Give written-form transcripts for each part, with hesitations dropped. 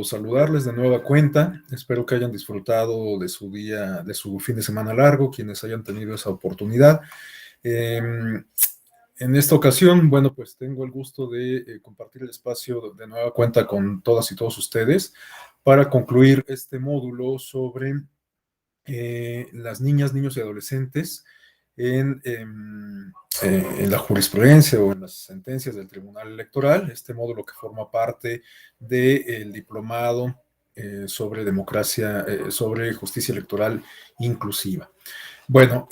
saludarles de nueva cuenta. Espero que hayan disfrutado de su día, de su fin de semana largo, quienes hayan tenido esa oportunidad. En esta ocasión, bueno, pues tengo el gusto de compartir el espacio de nueva cuenta con todas y todos ustedes para concluir este módulo sobre las niñas, niños y adolescentes en la jurisprudencia o en las sentencias del Tribunal Electoral, este módulo que forma parte del diplomado sobre democracia, sobre justicia electoral inclusiva. Bueno,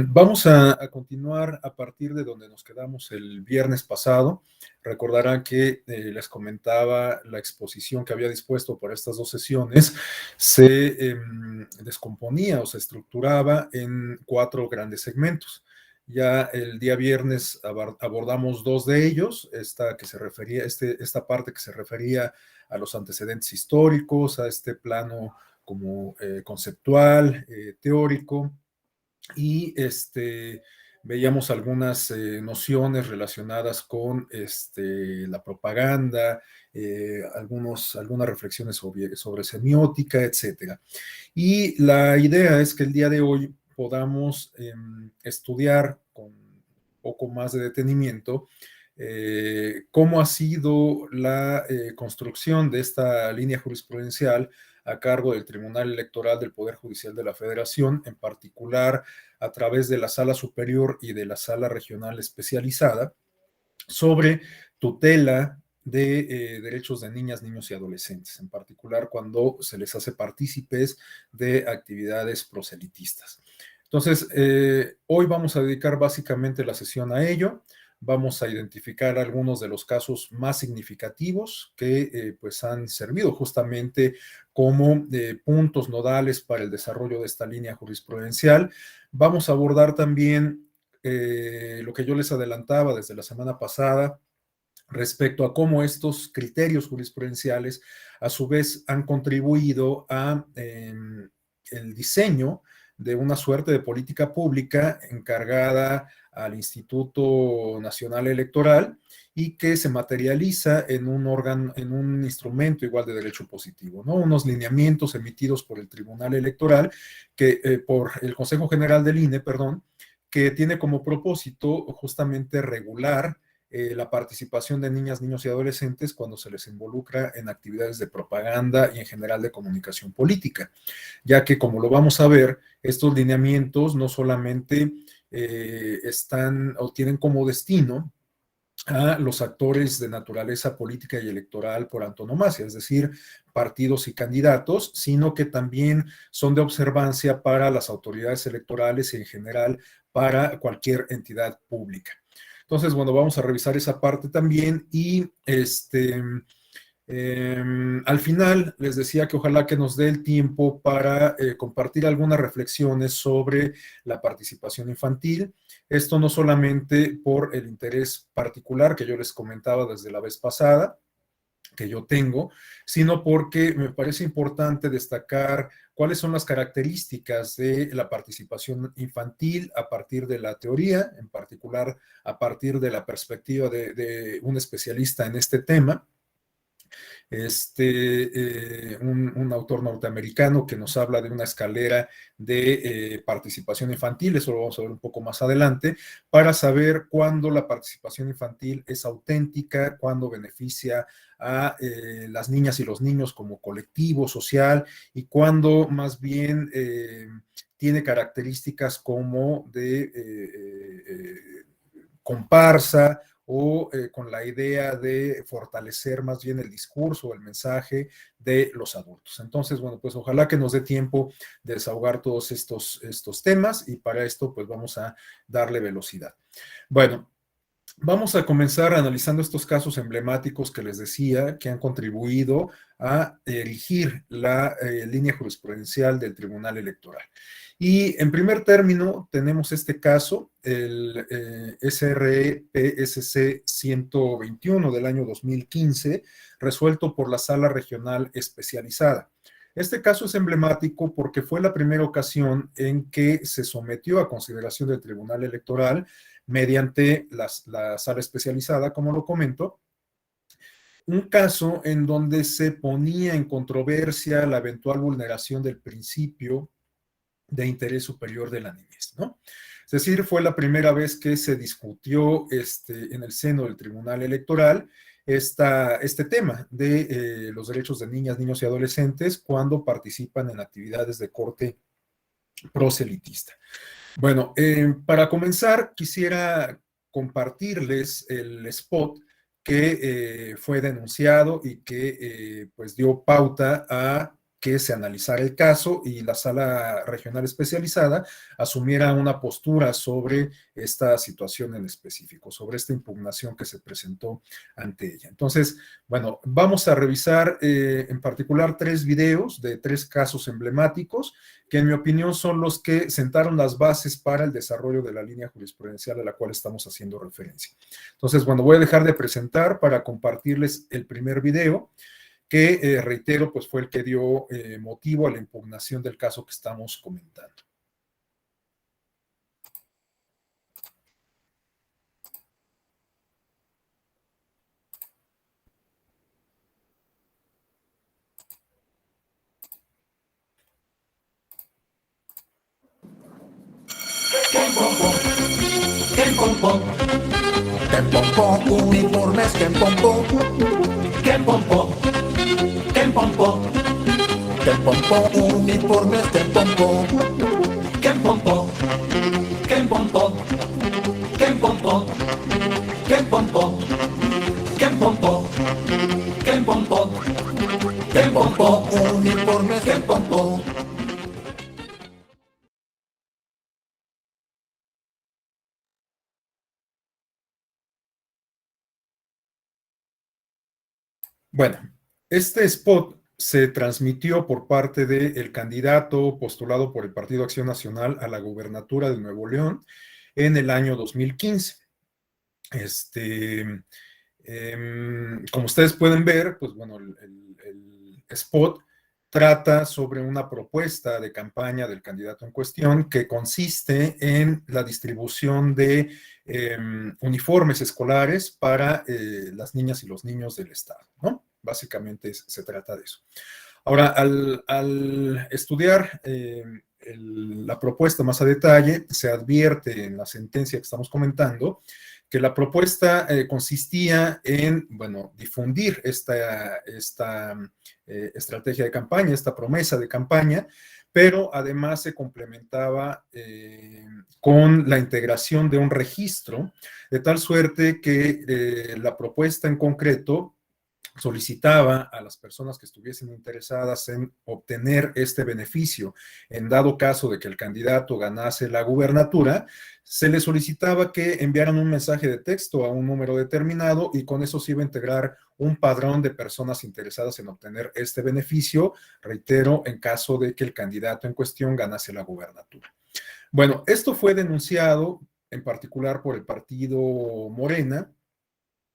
vamos a continuar a partir de donde nos quedamos el viernes pasado. Recordarán que les comentaba la exposición que había dispuesto para estas dos sesiones se descomponía o se estructuraba en 4 grandes segmentos. Ya el día viernes abordamos 2 de ellos, esta parte que se refería a los antecedentes históricos, a este plano como conceptual, teórico, y veíamos algunas nociones relacionadas con la propaganda, algunas reflexiones sobre semiótica, etcétera. Y la idea es que el día de hoy podamos estudiar con un poco más de detenimiento cómo ha sido la construcción de esta línea jurisprudencial a cargo del Tribunal Electoral del Poder Judicial de la Federación, en particular a través de la Sala Superior y de la Sala Regional Especializada, sobre tutela de derechos de niñas, niños y adolescentes, en particular cuando se les hace partícipes de actividades proselitistas. Entonces, hoy vamos a dedicar básicamente la sesión a ello. Vamos a identificar algunos de los casos más significativos que pues han servido justamente como puntos nodales para el desarrollo de esta línea jurisprudencial. Vamos a abordar también lo que yo les adelantaba desde la semana pasada respecto a cómo estos criterios jurisprudenciales a su vez han contribuido a el diseño de una suerte de política pública encargada al Instituto Nacional Electoral y que se materializa en un órgano, en un instrumento igual de derecho positivo, ¿no? Unos lineamientos emitidos por el Tribunal Electoral, por el Consejo General del INE, perdón, que tiene como propósito justamente regular la participación de niñas, niños y adolescentes cuando se les involucra en actividades de propaganda y en general de comunicación política, ya que como lo vamos a ver, estos lineamientos no solamente están o tienen como destino a los actores de naturaleza política y electoral por antonomasia, es decir, partidos y candidatos, sino que también son de observancia para las autoridades electorales y en general para cualquier entidad pública. Entonces, bueno, vamos a revisar esa parte también y al final les decía que ojalá que nos dé el tiempo para compartir algunas reflexiones sobre la participación infantil. Esto no solamente por el interés particular que yo les comentaba desde la vez pasada, que yo tengo, sino porque me parece importante destacar cuáles son las características de la participación infantil a partir de la teoría, en particular a partir de la perspectiva de un especialista en este tema. Un autor norteamericano que nos habla de una escalera de participación infantil, eso lo vamos a ver un poco más adelante, para saber cuándo la participación infantil es auténtica, cuándo beneficia a las niñas y los niños como colectivo social y cuándo más bien tiene características como de comparsa o con la idea de fortalecer más bien el discurso, el mensaje de los adultos. Entonces, bueno, pues ojalá que nos dé tiempo de desahogar todos estos temas y para esto pues vamos a darle velocidad. Bueno, vamos a comenzar analizando estos casos emblemáticos que les decía que han contribuido a erigir la línea jurisprudencial del Tribunal Electoral. Y en primer término tenemos este caso, el SRE-PSC 121 del año 2015, resuelto por la Sala Regional Especializada. Este caso es emblemático porque fue la primera ocasión en que se sometió a consideración del Tribunal Electoral mediante la sala especializada, como lo comento, un caso en donde se ponía en controversia la eventual vulneración del principio de interés superior de la niñez, ¿no? Es decir, fue la primera vez que se discutió en el seno del Tribunal Electoral este tema de los derechos de niñas, niños y adolescentes cuando participan en actividades de corte proselitista. Bueno, para comenzar, quisiera compartirles el spot que fue denunciado y que pues dio pauta a que se analizara el caso y la sala regional especializada asumiera una postura sobre esta situación en específico, sobre esta impugnación que se presentó ante ella. Entonces, bueno, vamos a revisar en particular 3 videos de 3 casos emblemáticos que en mi opinión son los que sentaron las bases para el desarrollo de la línea jurisprudencial a la cual estamos haciendo referencia. Entonces, bueno, voy a dejar de presentar para compartirles el primer video, que reitero, pues fue el que dio motivo a la impugnación del caso que estamos comentando. Uniformes que pompo, que pompo, que pompo, que pompo, uniformes que pompo, que pompo, que pompo, que pompo, que pompo, que pompo, que pompo, que pompo, uniformes que pompo. Bueno, este spot se transmitió por parte del candidato postulado por el Partido Acción Nacional a la gubernatura de Nuevo León en el año 2015. Como ustedes pueden ver, pues bueno, el spot trata sobre una propuesta de campaña del candidato en cuestión que consiste en la distribución de uniformes escolares para las niñas y los niños del estado, ¿no? Básicamente se trata de eso. Ahora, al estudiar la propuesta más a detalle, se advierte en la sentencia que estamos comentando que la propuesta consistía en, bueno, difundir esta estrategia de campaña, esta promesa de campaña, pero además se complementaba con la integración de un registro, de tal suerte que la propuesta en concreto solicitaba a las personas que estuviesen interesadas en obtener este beneficio, en dado caso de que el candidato ganase la gubernatura, se les solicitaba que enviaran un mensaje de texto a un número determinado y con eso se iba a integrar un padrón de personas interesadas en obtener este beneficio, reitero, en caso de que el candidato en cuestión ganase la gubernatura. Bueno, esto fue denunciado en particular por el partido Morena,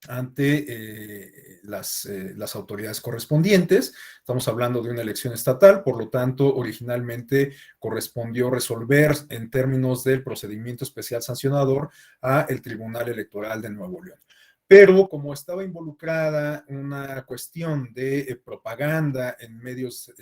ante las autoridades correspondientes. Estamos hablando de una elección estatal, por lo tanto, originalmente correspondió resolver en términos del procedimiento especial sancionador a el Tribunal Electoral de Nuevo León. Pero como estaba involucrada una cuestión de propaganda en medios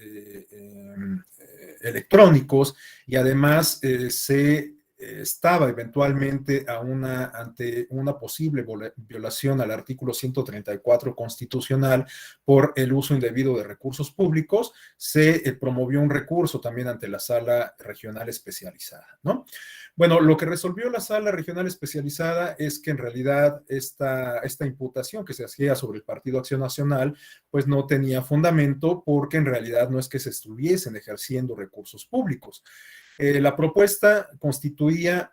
electrónicos y además se estaba eventualmente ante una posible violación al artículo 134 constitucional por el uso indebido de recursos públicos, se promovió un recurso también ante la sala regional especializada, ¿no? Bueno, lo que resolvió la sala regional especializada es que en realidad esta imputación que se hacía sobre el Partido Acción Nacional, pues no tenía fundamento porque en realidad no es que se estuviesen ejerciendo recursos públicos. La propuesta constituía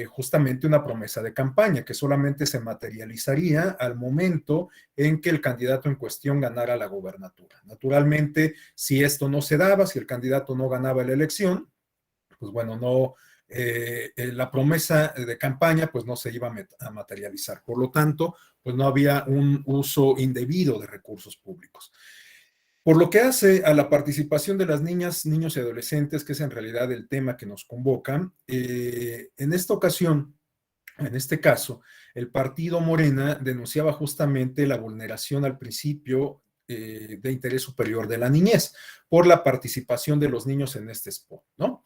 justamente una promesa de campaña que solamente se materializaría al momento en que el candidato en cuestión ganara la gubernatura. Naturalmente, si esto no se daba, si el candidato no ganaba la elección, pues bueno, no, la promesa de campaña pues no se iba a materializar. Por lo tanto, pues no había un uso indebido de recursos públicos. Por lo que hace a la participación de las niñas, niños y adolescentes, que es en realidad el tema que nos convoca, en esta ocasión En este caso, el partido Morena denunciaba justamente la vulneración al principio de interés superior de la niñez por la participación de los niños en este spot, ¿no?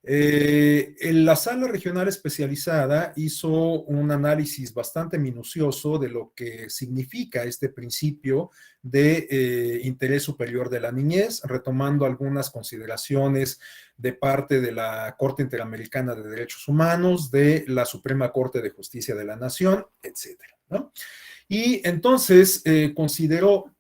En la sala regional especializada hizo un análisis bastante minucioso de lo que significa este principio de interés superior de la niñez, retomando algunas consideraciones de parte de la Corte Interamericana de Derechos Humanos, de la Suprema Corte de Justicia de la Nación, etcétera, ¿no? Y entonces consideró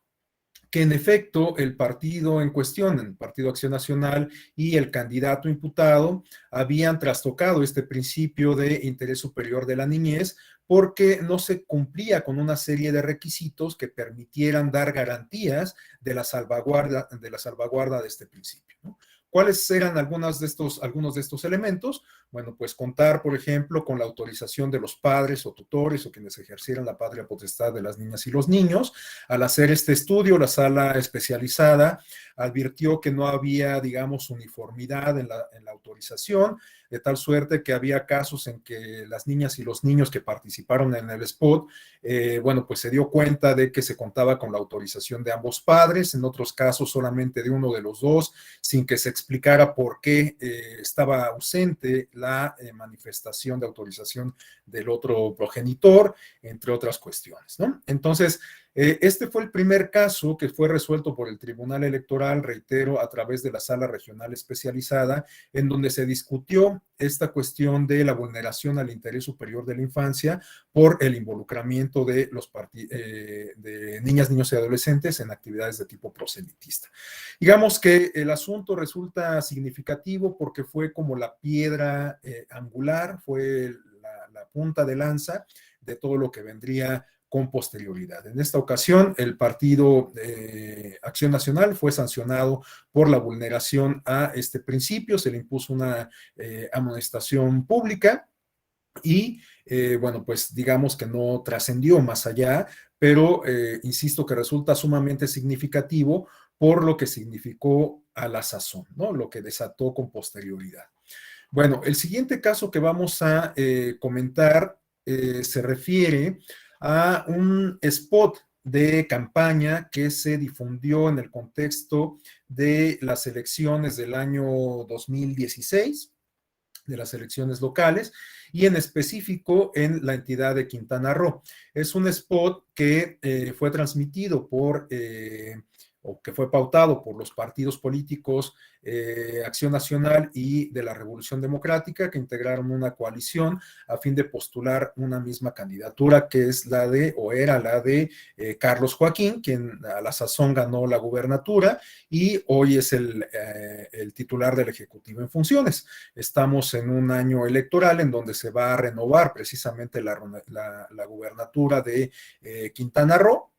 que en efecto el partido en cuestión, el Partido Acción Nacional y el candidato imputado habían trastocado este principio de interés superior de la niñez porque no se cumplía con una serie de requisitos que permitieran dar garantías de la salvaguarda de este principio, ¿no? ¿Cuáles eran algunos de estos elementos? Bueno, pues contar, por ejemplo, con la autorización de los padres o tutores o quienes ejercieran la patria potestad de las niñas y los niños. Al hacer este estudio, la sala especializada advirtió que no había, digamos, uniformidad en la autorización, de tal suerte que había casos en que las niñas y los niños que participaron en el spot, bueno, pues se dio cuenta de que se contaba con la autorización de ambos padres, en otros casos solamente de uno de los dos, sin que se explicara por qué estaba ausente la manifestación de autorización del otro progenitor, entre otras cuestiones, ¿no? Entonces, este fue el primer caso que fue resuelto por el Tribunal Electoral, reitero, a través de la Sala Regional Especializada, en donde se discutió esta cuestión de la vulneración al interés superior de la infancia por el involucramiento de de niñas, niños y adolescentes en actividades de tipo proselitista. Digamos que el asunto resulta significativo porque fue como la piedra angular, fue la punta de lanza de todo lo que vendría con posterioridad. En esta ocasión, el Partido Acción Nacional fue sancionado por la vulneración a este principio, se le impuso una amonestación pública y, bueno, pues digamos que no trascendió más allá, pero insisto que resulta sumamente significativo por lo que significó a la sazón, ¿no? Lo que desató con posterioridad. Bueno, el siguiente caso que vamos a comentar se refiere a un spot de campaña que se difundió en el contexto de las elecciones del año 2016, de las elecciones locales, y en específico en la entidad de Quintana Roo. Es un spot que fue transmitido o que fue pautado por los partidos políticos Acción Nacional y de la Revolución Democrática, que integraron una coalición a fin de postular una misma candidatura, que es era la de Carlos Joaquín, quien a la sazón ganó la gubernatura y hoy es el titular del Ejecutivo en funciones. Estamos en un año electoral en donde se va a renovar precisamente la gubernatura de Quintana Roo,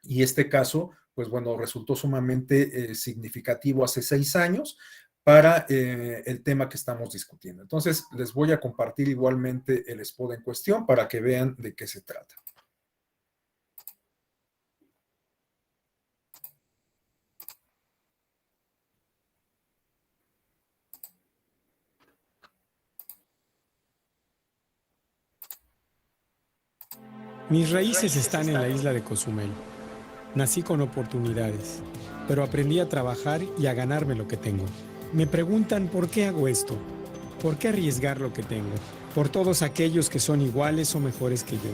y este caso, pues bueno, resultó sumamente significativo hace 6 años para el tema que estamos discutiendo. Entonces, les voy a compartir igualmente el spot en cuestión para que vean de qué se trata. Mis raíces están en la isla de Cozumel. Nací con oportunidades, pero aprendí a trabajar y a ganarme lo que tengo. Me preguntan por qué hago esto, por qué arriesgar lo que tengo, por todos aquellos que son iguales o mejores que yo,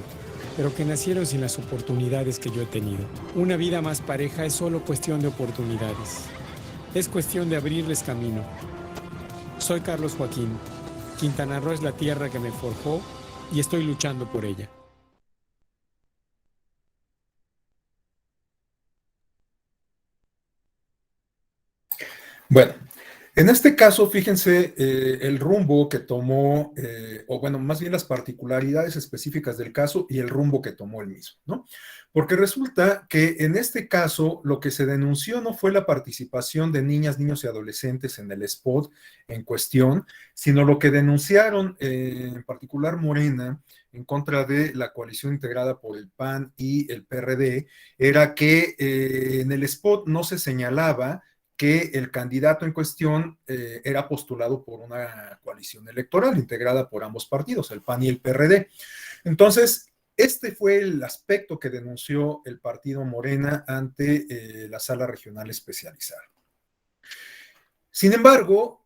pero que nacieron sin las oportunidades que yo he tenido. Una vida más pareja es solo cuestión de oportunidades. Es cuestión de abrirles camino. Soy Carlos Joaquín. Quintana Roo es la tierra que me forjó y estoy luchando por ella. Bueno, en este caso, fíjense el rumbo que tomó, o bueno, más bien las particularidades específicas del caso y el rumbo que tomó el mismo, ¿no? Porque resulta que en este caso lo que se denunció no fue la participación de niñas, niños y adolescentes en el spot en cuestión, sino lo que denunciaron en particular Morena en contra de la coalición integrada por el PAN y el PRD, era que en el spot no se señalaba que el candidato en cuestión era postulado por una coalición electoral integrada por ambos partidos, el PAN y el PRD. Entonces, este fue el aspecto que denunció el partido Morena ante la sala regional especializada. Sin embargo,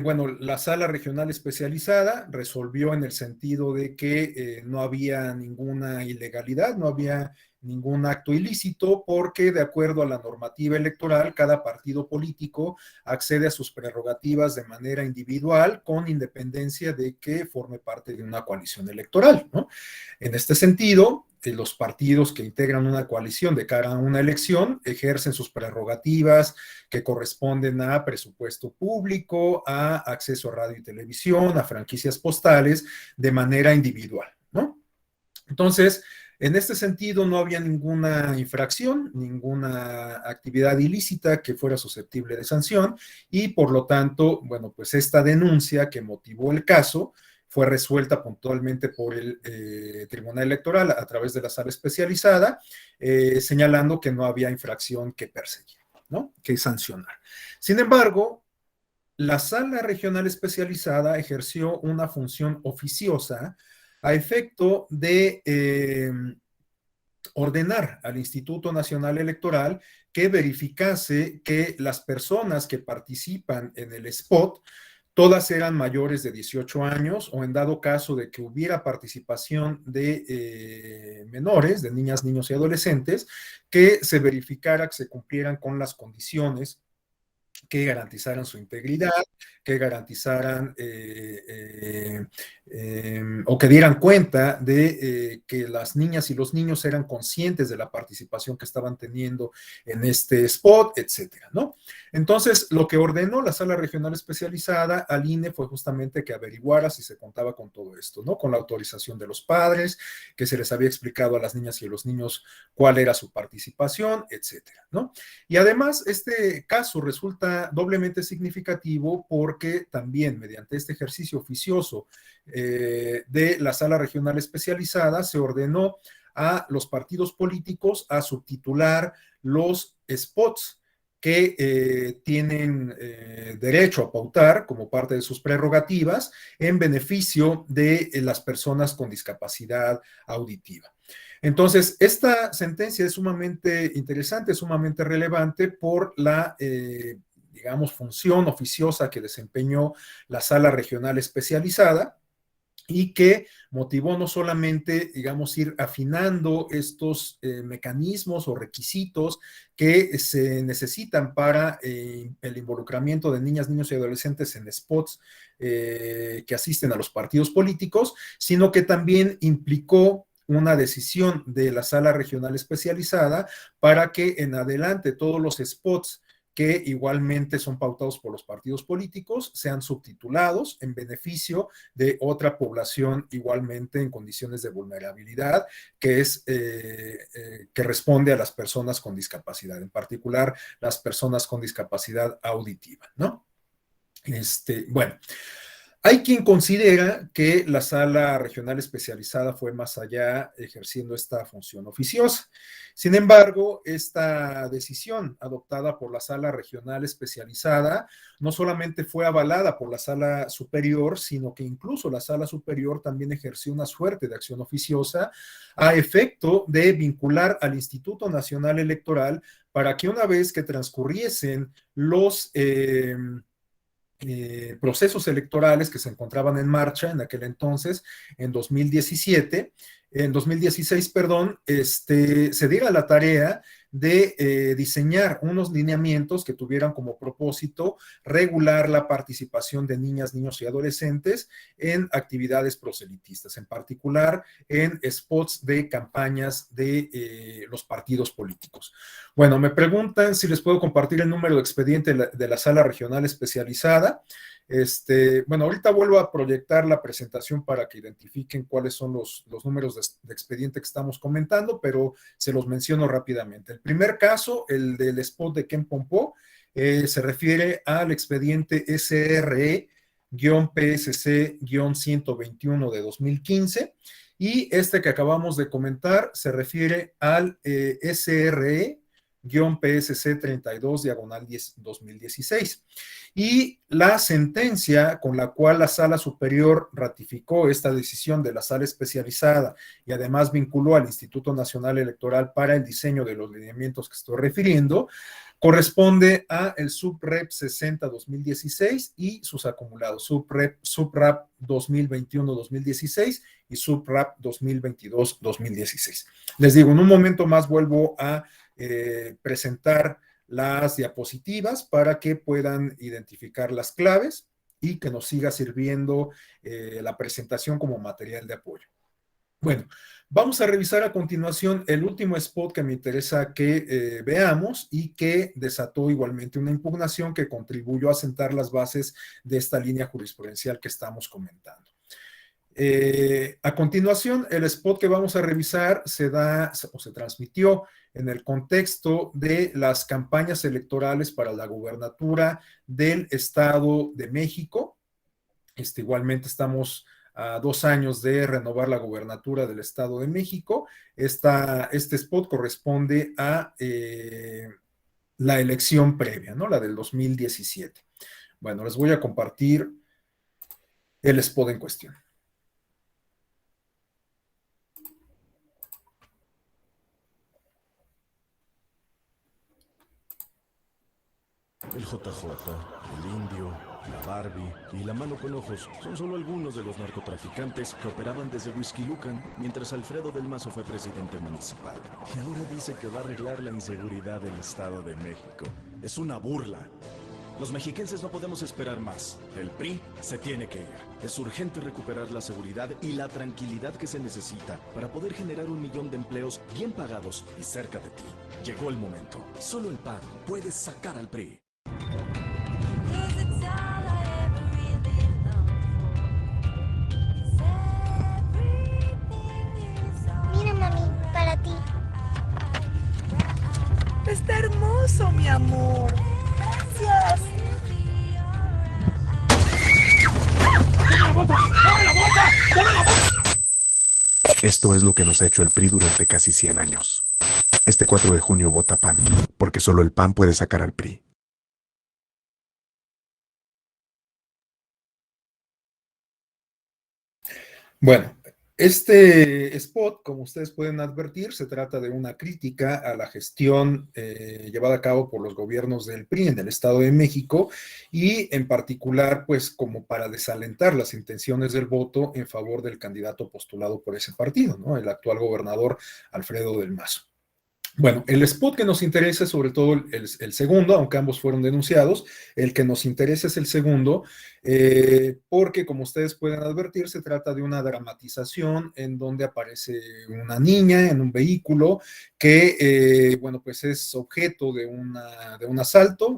bueno, la sala regional especializada resolvió en el sentido de que no había ninguna ilegalidad, no había ningún acto ilícito, porque de acuerdo a la normativa electoral, cada partido político accede a sus prerrogativas de manera individual, con independencia de que forme parte de una coalición electoral, ¿no? En este sentido, los partidos que integran una coalición de cara a una elección ejercen sus prerrogativas que corresponden a presupuesto público, a acceso a radio y televisión, a franquicias postales, de manera individual, ¿no? Entonces, en este sentido, no había ninguna infracción, ninguna actividad ilícita que fuera susceptible de sanción y, por lo tanto, bueno, pues esta denuncia que motivó el caso fue resuelta puntualmente por el Tribunal Electoral a través de la sala especializada, señalando que no había infracción que perseguir, ¿no? Que sancionar. Sin embargo, la sala regional especializada ejerció una función oficiosa a efecto de ordenar al Instituto Nacional Electoral que verificase que las personas que participan en el spot todas eran mayores de 18 años, o en dado caso de que hubiera participación de menores, de niñas, niños y adolescentes, que se verificara que se cumplieran con las condiciones que garantizaran su integridad, que garantizaran o que dieran cuenta de que las niñas y los niños eran conscientes de la participación que estaban teniendo en este spot, etcétera, ¿no? Entonces, lo que ordenó la sala regional especializada al INE fue justamente que averiguara si se contaba con todo esto, ¿no? Con la autorización de los padres, que se les había explicado a las niñas y a los niños cuál era su participación, etcétera, ¿no? Y además, este caso resulta doblemente significativo porque también mediante este ejercicio oficioso de la sala regional especializada se ordenó a los partidos políticos a subtitular los spots que tienen derecho a pautar como parte de sus prerrogativas en beneficio de las personas con discapacidad auditiva. Entonces, esta sentencia es sumamente interesante, sumamente relevante por la digamos, función oficiosa que desempeñó la sala regional especializada y que motivó no solamente, digamos, ir afinando estos mecanismos o requisitos que se necesitan para el involucramiento de niñas, niños y adolescentes en spots que asisten a los partidos políticos, sino que también implicó una decisión de la sala regional especializada para que en adelante todos los spots que igualmente son pautados por los partidos políticos, sean subtitulados en beneficio de otra población igualmente en condiciones de vulnerabilidad, que es que responde a las personas con discapacidad, en particular las personas con discapacidad auditiva, ¿no? Bueno, hay quien considera que la sala regional especializada fue más allá ejerciendo esta función oficiosa. Sin embargo, esta decisión adoptada por la sala regional especializada no solamente fue avalada por la sala superior, sino que incluso la sala superior también ejerció una suerte de acción oficiosa a efecto de vincular al Instituto Nacional Electoral para que una vez que transcurriesen los procesos electorales que se encontraban en marcha en aquel entonces, en 2016, perdón, se diera la tarea de diseñar unos lineamientos que tuvieran como propósito regular la participación de niñas, niños y adolescentes en actividades proselitistas, en particular en spots de campañas de los partidos políticos. Bueno, me preguntan si les puedo compartir el número de expediente de la sala regional especializada. Bueno, ahorita vuelvo a proyectar la presentación para que identifiquen cuáles son los números de expediente que estamos comentando, pero se los menciono rápidamente. El primer caso, el del spot de Ken Pompó, se refiere al expediente SRE-PSC-121 de 2015, y este que acabamos de comentar se refiere al SRE PSC 32/2016. Y la sentencia con la cual la Sala Superior ratificó esta decisión de la Sala Especializada y además vinculó al Instituto Nacional Electoral para el diseño de los lineamientos que estoy refiriendo, corresponde a el SUPREP 60-2016 y sus acumulados, SUPRAP 2021-2016 y SUPRAP 2022-2016. Les digo, en un momento más vuelvo a presentar las diapositivas para que puedan identificar las claves y que nos siga sirviendo la presentación como material de apoyo. Bueno, vamos a revisar a continuación el último spot que me interesa que veamos y que desató igualmente una impugnación que contribuyó a sentar las bases de esta línea jurisprudencial que estamos comentando. A continuación, el spot que vamos a revisar se transmitió en el contexto de las campañas electorales para la gubernatura del Estado de México. Igualmente estamos a 2 años de renovar la gubernatura del Estado de México. Este spot corresponde a la elección previa, ¿no? La del 2017. Bueno, les voy a compartir el spot en cuestión. El JJ, el Indio, la Barbie y la Mano con Ojos son solo algunos de los narcotraficantes que operaban desde Whisky Lucan mientras Alfredo del Mazo fue presidente municipal. Y ahora dice que va a arreglar la inseguridad del Estado de México. Es una burla. Los mexiquenses no podemos esperar más. El PRI se tiene que ir. Es urgente recuperar la seguridad y la tranquilidad que se necesita para poder generar 1 millón de empleos bien pagados y cerca de ti. Llegó el momento. Solo el PAN puede sacar al PRI. Mira, mami, para ti. Está hermoso, mi amor. Gracias. Esto es lo que nos ha hecho el PRI durante casi 100 años. Este 4 de junio vota PAN, porque solo el PAN puede sacar al PRI. Bueno, este spot, como ustedes pueden advertir, se trata de una crítica a la gestión llevada a cabo por los gobiernos del PRI en el Estado de México y en particular, pues como para desalentar las intenciones del voto en favor del candidato postulado por ese partido, ¿no? El actual gobernador Alfredo del Mazo. Bueno, el spot que nos interesa es sobre todo el segundo, aunque ambos fueron denunciados. El que nos interesa es el segundo, porque como ustedes pueden advertir, se trata de una dramatización en donde aparece una niña en un vehículo que, bueno, pues es objeto de un asalto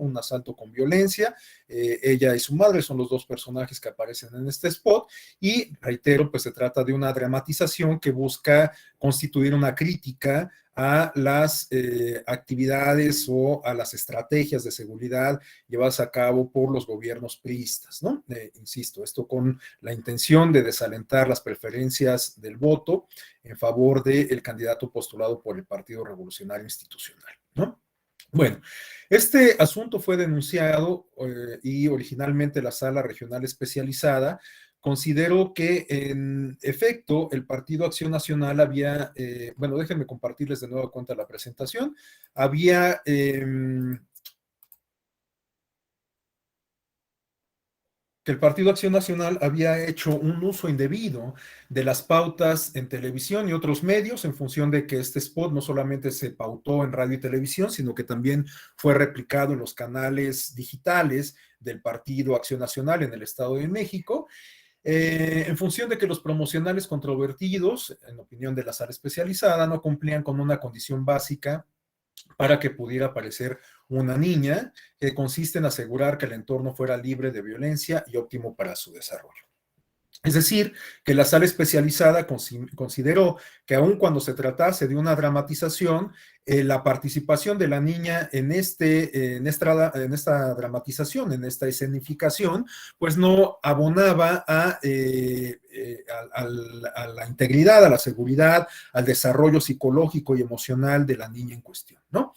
con violencia. Ella y su madre son los 2 personajes que aparecen en este spot y, reitero, pues se trata de una dramatización que busca constituir una crítica a las actividades o a las estrategias de seguridad llevadas a cabo por los gobiernos priistas, ¿no? Insisto, esto con la intención de desalentar las preferencias del voto en favor del candidato postulado por el Partido Revolucionario Institucional, ¿no? Bueno, este asunto fue denunciado y originalmente la Sala Regional Especializada considero que en efecto el Partido Acción Nacional había, bueno, déjenme compartirles de nuevo cuenta la presentación, había que el Partido Acción Nacional había hecho un uso indebido de las pautas en televisión y otros medios en función de que este spot no solamente se pautó en radio y televisión, sino que también fue replicado en los canales digitales del Partido Acción Nacional en el Estado de México. En función de que los promocionales controvertidos, en opinión de la sala especializada, no cumplían con una condición básica para que pudiera aparecer una niña, que consiste en asegurar que el entorno fuera libre de violencia y óptimo para su desarrollo. Es decir, que la sala especializada consideró que aun cuando se tratase de una dramatización, la participación de la niña en esta dramatización, en esta escenificación, pues no abonaba a la integridad, a la seguridad, al desarrollo psicológico y emocional de la niña en cuestión, ¿no?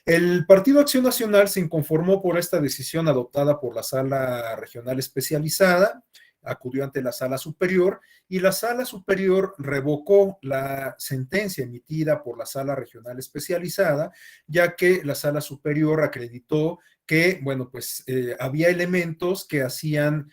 El Partido Acción Nacional se inconformó por esta decisión adoptada por la Sala Regional Especializada, acudió ante la Sala Superior y la Sala Superior revocó la sentencia emitida por la Sala Regional Especializada, ya que la Sala Superior acreditó que, bueno, pues había elementos que hacían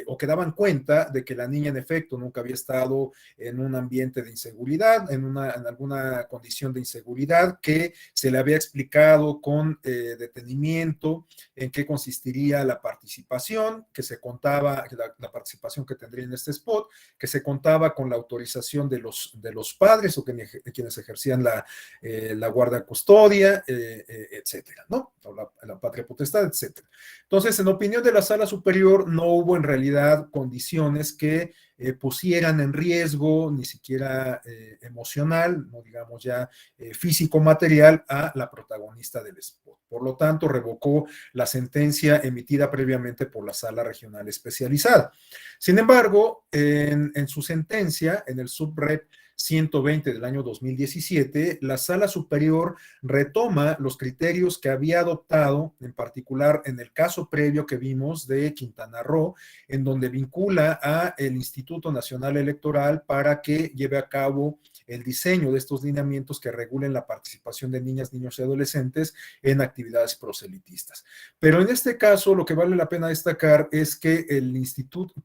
o que daban cuenta de que la niña en efecto nunca había estado en un ambiente de inseguridad, en alguna condición de inseguridad, que se le había explicado con detenimiento en qué consistiría la participación, que se contaba, la participación que tendría en este spot, que se contaba con la autorización de los padres o quienes ejercían la guardia custodia, etcétera, ¿no? O la patria potestad, etcétera. Entonces, en opinión de la Sala Superior, no hubo en realidad condiciones que pusieran en riesgo, ni siquiera emocional, no digamos ya físico-material, a la protagonista del spot. Por lo tanto, revocó la sentencia emitida previamente por la Sala Regional Especializada. Sin embargo, en su sentencia, en el subrep 120 del año 2017, la Sala Superior retoma los criterios que había adoptado, en particular en el caso previo que vimos de Quintana Roo, en donde vincula a el Instituto Nacional Electoral para que lleve a cabo el diseño de estos lineamientos que regulen la participación de niñas, niños y adolescentes en actividades proselitistas. Pero en este caso, lo que vale la pena destacar es que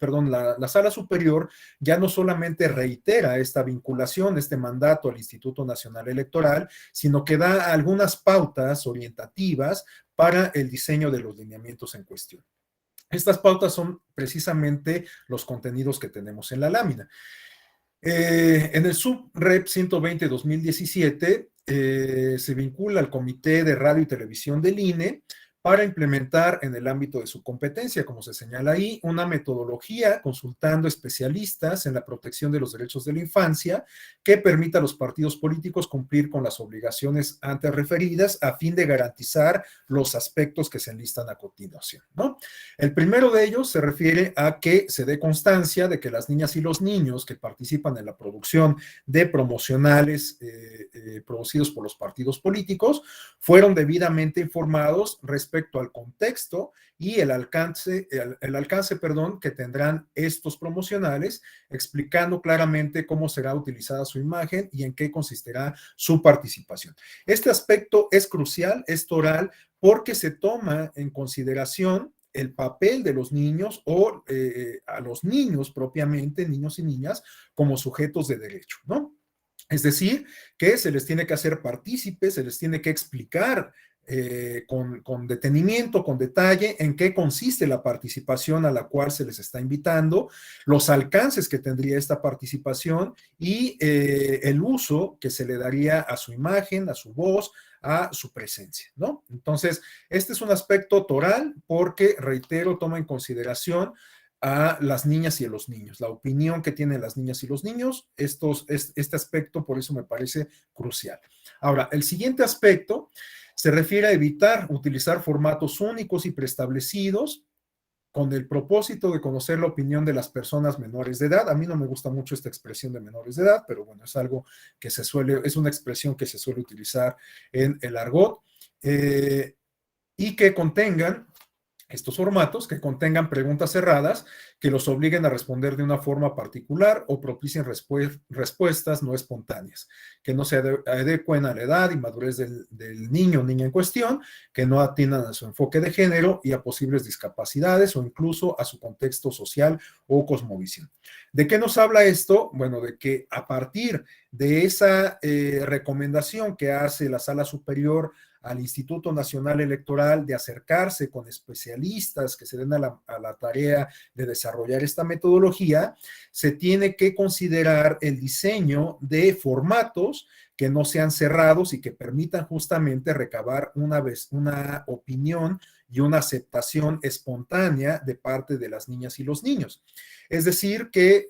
la Sala Superior ya no solamente reitera esta vinculación, este mandato al Instituto Nacional Electoral, sino que da algunas pautas orientativas para el diseño de los lineamientos en cuestión. Estas pautas son precisamente los contenidos que tenemos en la lámina. En el subrep 120-2017 se vincula al Comité de Radio y Televisión del INE para implementar en el ámbito de su competencia, como se señala ahí, una metodología consultando especialistas en la protección de los derechos de la infancia que permita a los partidos políticos cumplir con las obligaciones antes referidas a fin de garantizar los aspectos que se enlistan a continuación, ¿no? El primero de ellos se refiere a que se dé constancia de que las niñas y los niños que participan en la producción de promocionales producidos por los partidos políticos fueron debidamente informados respecto al contexto y el alcance, que tendrán estos promocionales, explicando claramente cómo será utilizada su imagen y en qué consistirá su participación. Este aspecto es crucial, es toral, porque se toma en consideración el papel de los niños o a los niños propiamente, niños y niñas, como sujetos de derecho, ¿no? Es decir, que se les tiene que hacer partícipes, se les tiene que explicar con detenimiento, con detalle, en qué consiste la participación a la cual se les está invitando, los alcances que tendría esta participación y el uso que se le daría a su imagen, a su voz, a su presencia, ¿no? Entonces, este es un aspecto toral porque, reitero, toma en consideración a las niñas y a los niños, la opinión que tienen las niñas y los niños. Este aspecto, por eso me parece crucial. Ahora, el siguiente aspecto se refiere a evitar utilizar formatos únicos y preestablecidos con el propósito de conocer la opinión de las personas menores de edad. A mí no me gusta mucho esta expresión de menores de edad, pero bueno, es algo que es una expresión que se suele utilizar en el argot, y que contengan estos formatos, que contengan preguntas cerradas que los obliguen a responder de una forma particular o propicien respuestas no espontáneas, que no se adecuen a la edad y madurez del niño o niña en cuestión, que no atiendan a su enfoque de género y a posibles discapacidades o incluso a su contexto social o cosmovisión. ¿De qué nos habla esto? Bueno, de que a partir de esa recomendación que hace la Sala Superior al Instituto Nacional Electoral de acercarse con especialistas que se den a la tarea de desarrollar esta metodología, se tiene que considerar el diseño de formatos que no sean cerrados y que permitan justamente recabar una opinión y una aceptación espontánea de parte de las niñas y los niños. Es decir, que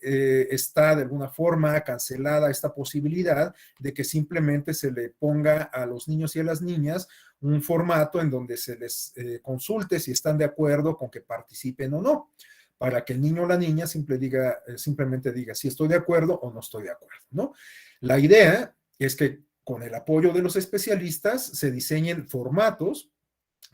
está de alguna forma cancelada esta posibilidad de que simplemente se le ponga a los niños y a las niñas un formato en donde se les consulte si están de acuerdo con que participen o no, para que el niño o la niña simplemente diga si estoy de acuerdo o no estoy de acuerdo, ¿no? La idea es que con el apoyo de los especialistas, se diseñen formatos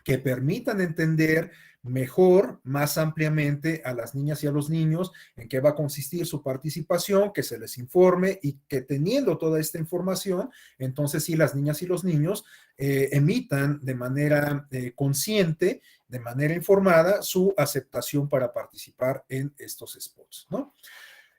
que permitan entender mejor, más ampliamente a las niñas y a los niños en qué va a consistir su participación, que se les informe y que teniendo toda esta información, entonces sí las niñas y los niños emitan de manera consciente, de manera informada, su aceptación para participar en estos spots, ¿no?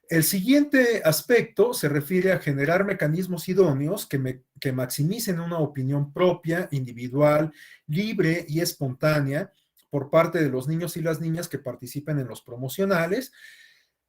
El siguiente aspecto se refiere a generar mecanismos idóneos que maximicen una opinión propia, individual, libre y espontánea por parte de los niños y las niñas que participen en los promocionales,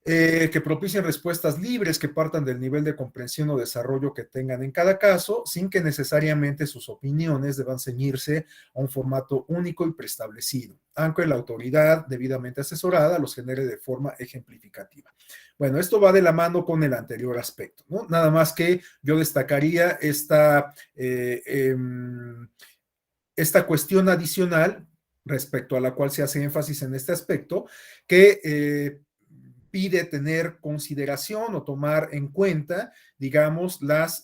que propicien respuestas libres que partan del nivel de comprensión o desarrollo que tengan en cada caso, sin que necesariamente sus opiniones deban ceñirse a un formato único y preestablecido, aunque la autoridad debidamente asesorada los genere de forma ejemplificativa. Bueno, esto va de la mano con el anterior aspecto, ¿no? Nada más que yo destacaría esta cuestión adicional respecto a la cual se hace énfasis en este aspecto, que pide tener consideración o tomar en cuenta, digamos, las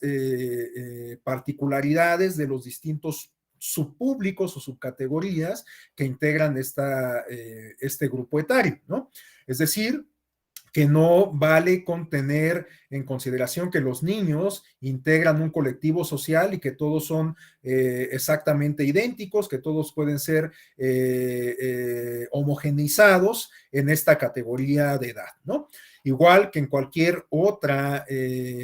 particularidades de los distintos subpúblicos o subcategorías que integran este grupo etario, ¿no? Es decir, que no vale con tener en consideración que los niños integran un colectivo social y que todos son exactamente idénticos, que todos pueden ser homogeneizados en esta categoría de edad, ¿no? Igual que en cualquier otra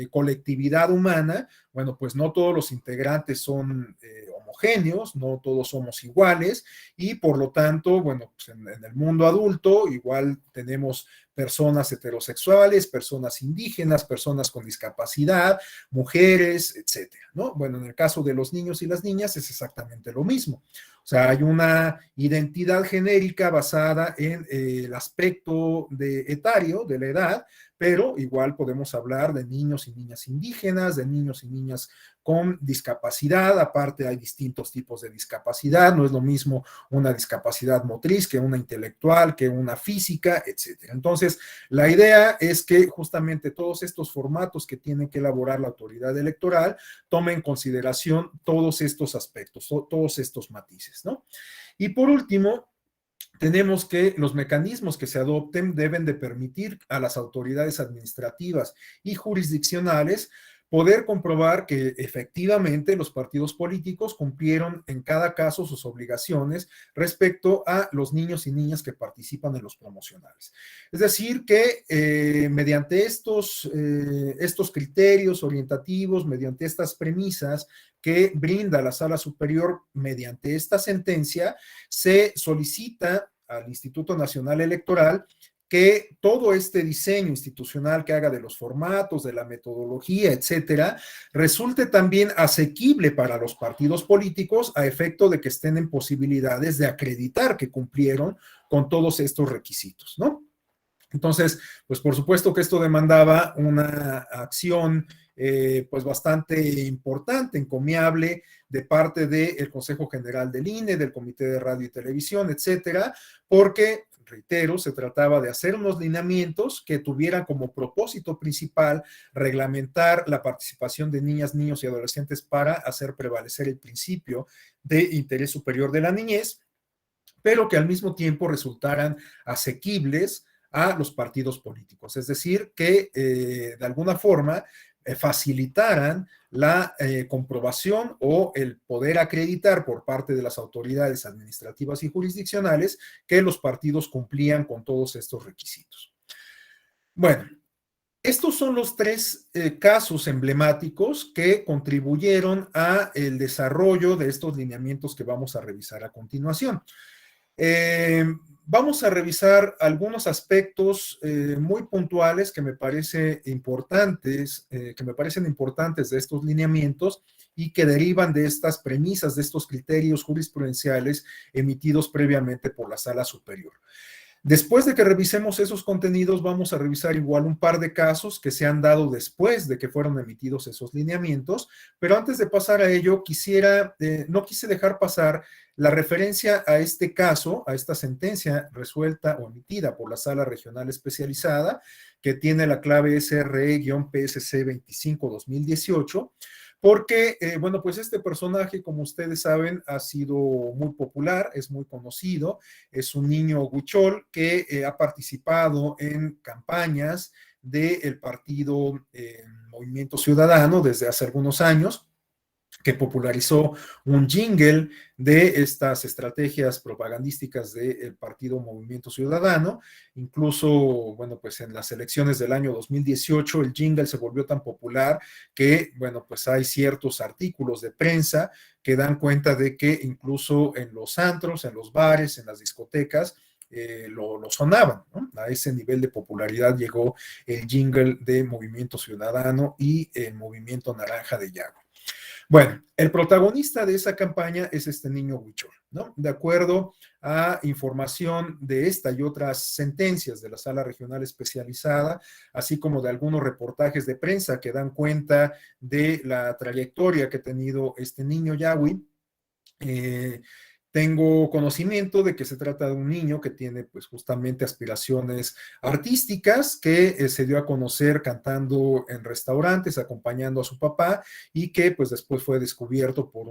colectividad humana, bueno, pues no todos los integrantes son homogéneos, no todos somos iguales y por lo tanto, bueno, pues en el mundo adulto igual tenemos personas heterosexuales, personas indígenas, personas con discapacidad, mujeres, etcétera, ¿no? Bueno, en el caso de los niños y las niñas es exactamente lo mismo. O sea, hay una identidad genérica basada en el aspecto etario de la edad, pero igual podemos hablar de niños y niñas indígenas, de niños y niñas con discapacidad, aparte hay distintos tipos de discapacidad, no es lo mismo una discapacidad motriz que una intelectual, que una física, etcétera. Entonces, la idea es que justamente todos estos formatos que tiene que elaborar la autoridad electoral tomen en consideración todos estos aspectos, todos estos matices, ¿no? Y por último, tenemos que los mecanismos que se adopten deben de permitir a las autoridades administrativas y jurisdiccionales poder comprobar que efectivamente los partidos políticos cumplieron en cada caso sus obligaciones respecto a los niños y niñas que participan en los promocionales. Es decir, que mediante estos criterios orientativos, mediante estas premisas que brinda la Sala Superior mediante esta sentencia, se solicita al Instituto Nacional Electoral que todo este diseño institucional que haga de los formatos, de la metodología, etcétera, resulte también asequible para los partidos políticos a efecto de que estén en posibilidades de acreditar que cumplieron con todos estos requisitos, ¿no? Entonces, pues por supuesto que esto demandaba una acción pues bastante importante, encomiable, de parte del Consejo General del INE, del Comité de Radio y Televisión, etcétera, porque, reitero, se trataba de hacer unos lineamientos que tuvieran como propósito principal reglamentar la participación de niñas, niños y adolescentes para hacer prevalecer el principio de interés superior de la niñez, pero que al mismo tiempo resultaran asequibles a los partidos políticos, es decir, que de alguna forma facilitaran la comprobación o el poder acreditar por parte de las autoridades administrativas y jurisdiccionales que los partidos cumplían con todos estos requisitos. Bueno, estos son los tres casos emblemáticos que contribuyeron a el desarrollo de estos lineamientos que vamos a revisar a continuación. Vamos a revisar algunos aspectos muy puntuales que me parecen importantes de estos lineamientos y que derivan de estas premisas, de estos criterios jurisprudenciales emitidos previamente por la Sala Superior. Después de que revisemos esos contenidos, vamos a revisar igual un par de casos que se han dado después de que fueron emitidos esos lineamientos, pero antes de pasar a ello, no quise dejar pasar la referencia a este caso, a esta sentencia resuelta o emitida por la Sala Regional Especializada, que tiene la clave SRE-PSC 25-2018, porque, bueno, pues este personaje, como ustedes saben, ha sido muy popular, es muy conocido, es un niño huichol que ha participado en campañas del partido Movimiento Ciudadano desde hace algunos años, que popularizó un jingle de estas estrategias propagandísticas del partido Movimiento Ciudadano. Incluso, bueno, pues en las elecciones del año 2018 el jingle se volvió tan popular que, bueno, pues hay ciertos artículos de prensa que dan cuenta de que incluso en los antros, en los bares, en las discotecas, lo sonaban, ¿no? A ese nivel de popularidad llegó el jingle de Movimiento Ciudadano y el Movimiento Naranja de Yago. Bueno, el protagonista de esa campaña es este niño huichol, ¿no? De acuerdo a información de esta y otras sentencias de la Sala Regional Especializada, así como de algunos reportajes de prensa que dan cuenta de la trayectoria que ha tenido este niño Yawi, tengo conocimiento de que se trata de un niño que tiene pues justamente aspiraciones artísticas, que se dio a conocer cantando en restaurantes, acompañando a su papá, y que pues después fue descubierto por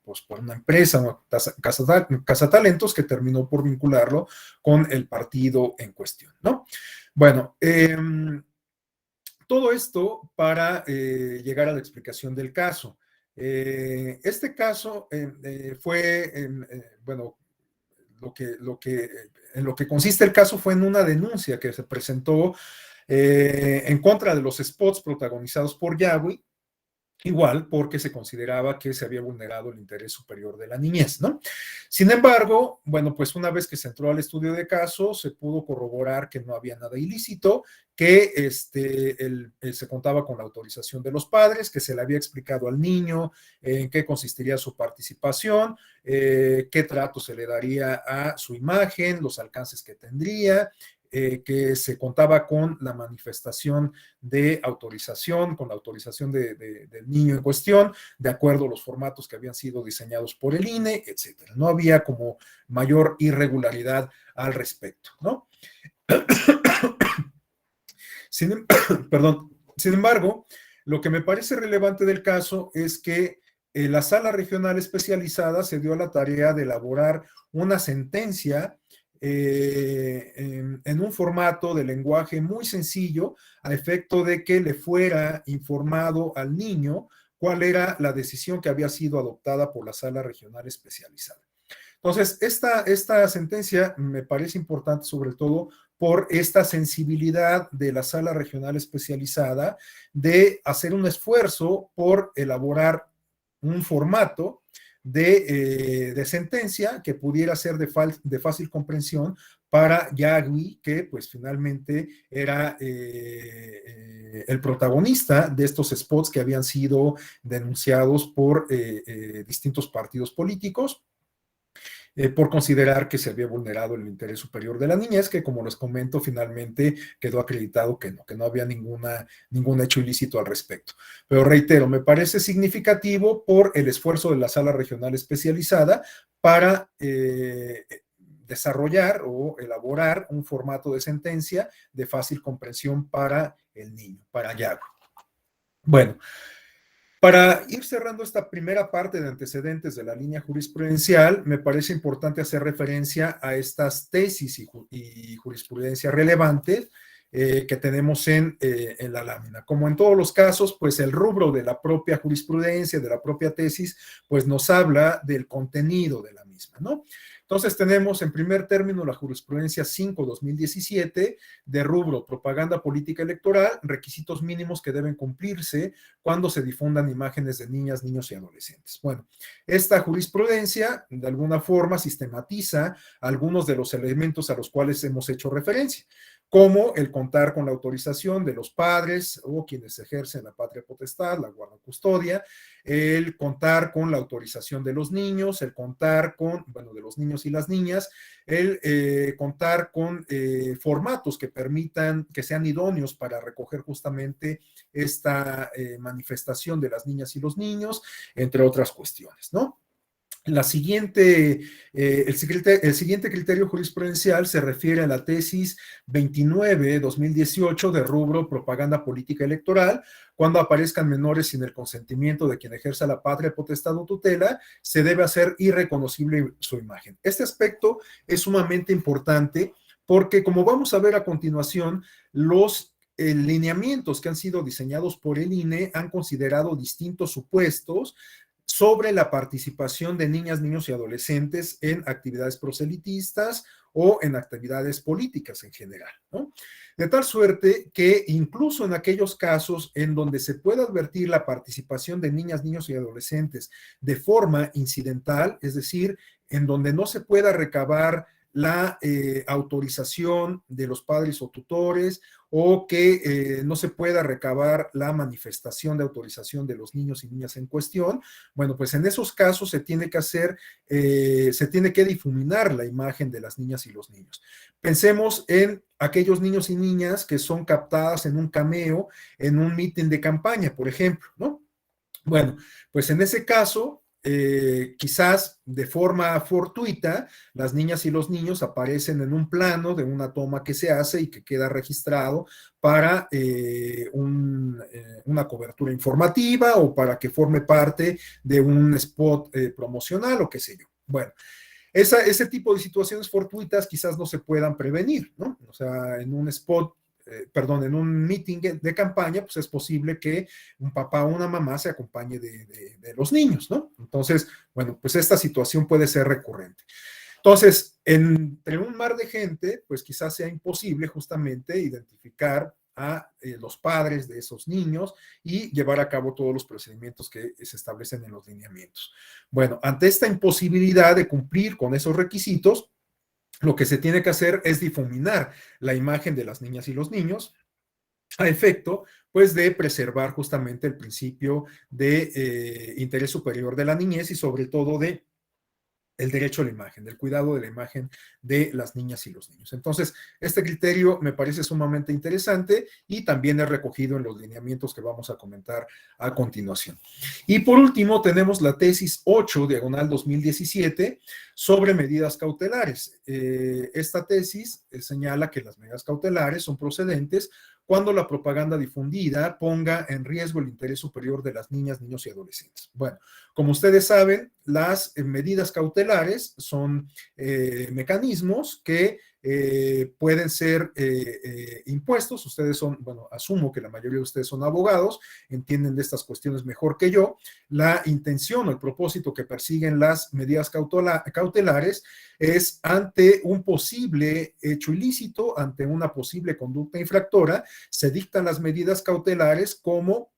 pues por una empresa, Casa Talentos, que terminó por vincularlo con el partido en cuestión, ¿no? Bueno, todo esto para llegar a la explicación del caso. Este caso fue, bueno, en lo que consiste el caso fue en una denuncia que se presentó en contra de los spots protagonizados por Yawi, igual porque se consideraba que se había vulnerado el interés superior de la niñez, ¿no? Sin embargo, bueno, pues una vez que se entró al estudio de caso, se pudo corroborar que no había nada ilícito, que se contaba con la autorización de los padres, que se le había explicado al niño en qué consistiría su participación, qué trato se le daría a su imagen, los alcances que tendría, que se contaba con la manifestación de autorización, con la autorización del niño en cuestión, de acuerdo a los formatos que habían sido diseñados por el INE, etcétera. No había como mayor irregularidad al respecto, ¿no? Sin embargo, lo que me parece relevante del caso es que la Sala Regional Especializada se dio a la tarea de elaborar una sentencia en un formato de lenguaje muy sencillo, a efecto de que le fuera informado al niño cuál era la decisión que había sido adoptada por la Sala Regional Especializada. Entonces, esta sentencia me parece importante sobre todo por esta sensibilidad de la Sala Regional Especializada de hacer un esfuerzo por elaborar un formato de sentencia que pudiera ser de fácil comprensión para Yawi, que pues finalmente era el protagonista de estos spots que habían sido denunciados por distintos partidos políticos, por considerar que se había vulnerado el interés superior de la niñez, que como les comento, finalmente quedó acreditado que no había ningún hecho ilícito al respecto. Pero reitero, me parece significativo por el esfuerzo de la Sala Regional Especializada para desarrollar o elaborar un formato de sentencia de fácil comprensión para el niño, para Yago. Bueno, para ir cerrando esta primera parte de antecedentes de la línea jurisprudencial, me parece importante hacer referencia a estas tesis y jurisprudencia relevantes que tenemos en la lámina. Como en todos los casos, pues el rubro de la propia jurisprudencia, de la propia tesis, pues nos habla del contenido de la misma, ¿no? Entonces tenemos en primer término la jurisprudencia 5/2017 de rubro propaganda política electoral, requisitos mínimos que deben cumplirse cuando se difundan imágenes de niñas, niños y adolescentes. Bueno, esta jurisprudencia de alguna forma sistematiza algunos de los elementos a los cuales hemos hecho referencia, como el contar con la autorización de los padres o quienes ejercen la patria potestad, la guarda custodia, el contar con la autorización de los niños, el contar con, bueno, de los niños y las niñas, el contar con formatos que permitan, que sean idóneos para recoger justamente esta manifestación de las niñas y los niños, entre otras cuestiones, ¿no? El siguiente criterio jurisprudencial se refiere a la tesis 29/2018 de rubro propaganda política electoral. Cuando aparezcan menores sin el consentimiento de quien ejerza la patria potestad o tutela, se debe hacer irreconocible su imagen. Este aspecto es sumamente importante porque, como vamos a ver a continuación, los lineamientos que han sido diseñados por el INE han considerado distintos supuestos sobre la participación de niñas, niños y adolescentes en actividades proselitistas o en actividades políticas en general, ¿no? De tal suerte que incluso en aquellos casos en donde se puede advertir la participación de niñas, niños y adolescentes de forma incidental, es decir, en donde no se pueda recabar la autorización de los padres o tutores, o que no se pueda recabar la manifestación de autorización de los niños y niñas en cuestión, bueno, pues en esos casos se tiene que difuminar la imagen de las niñas y los niños. Pensemos en aquellos niños y niñas que son captadas en un cameo, en un mitin de campaña, por ejemplo, ¿no? Bueno, pues en ese caso, quizás de forma fortuita, las niñas y los niños aparecen en un plano de una toma que se hace y que queda registrado para una cobertura informativa o para que forme parte de un spot promocional o qué sé yo. Bueno, ese tipo de situaciones fortuitas quizás no se puedan prevenir, ¿no? O sea, en un spot, en un meeting de campaña, pues es posible que un papá o una mamá se acompañe de los niños, ¿no? Entonces, bueno, pues esta situación puede ser recurrente. Entonces, entre un mar de gente, pues quizás sea imposible justamente identificar a los padres de esos niños y llevar a cabo todos los procedimientos que se establecen en los lineamientos. Bueno, ante esta imposibilidad de cumplir con esos requisitos, lo que se tiene que hacer es difuminar la imagen de las niñas y los niños a efecto, pues, de preservar justamente el principio de interés superior de la niñez y sobre todo de el derecho a la imagen, del cuidado de la imagen de las niñas y los niños. Entonces, este criterio me parece sumamente interesante y también es recogido en los lineamientos que vamos a comentar a continuación. Y por último, tenemos la tesis 8/2017 sobre medidas cautelares. Esta tesis señala que las medidas cautelares son procedentes cuando la propaganda difundida ponga en riesgo el interés superior de las niñas, niños y adolescentes. Bueno, como ustedes saben, las medidas cautelares son mecanismos que pueden ser impuestos. Ustedes son, bueno, asumo que la mayoría de ustedes son abogados, entienden de estas cuestiones mejor que yo. La intención o el propósito que persiguen las medidas cautelares es ante un posible hecho ilícito, ante una posible conducta infractora, se dictan las medidas cautelares como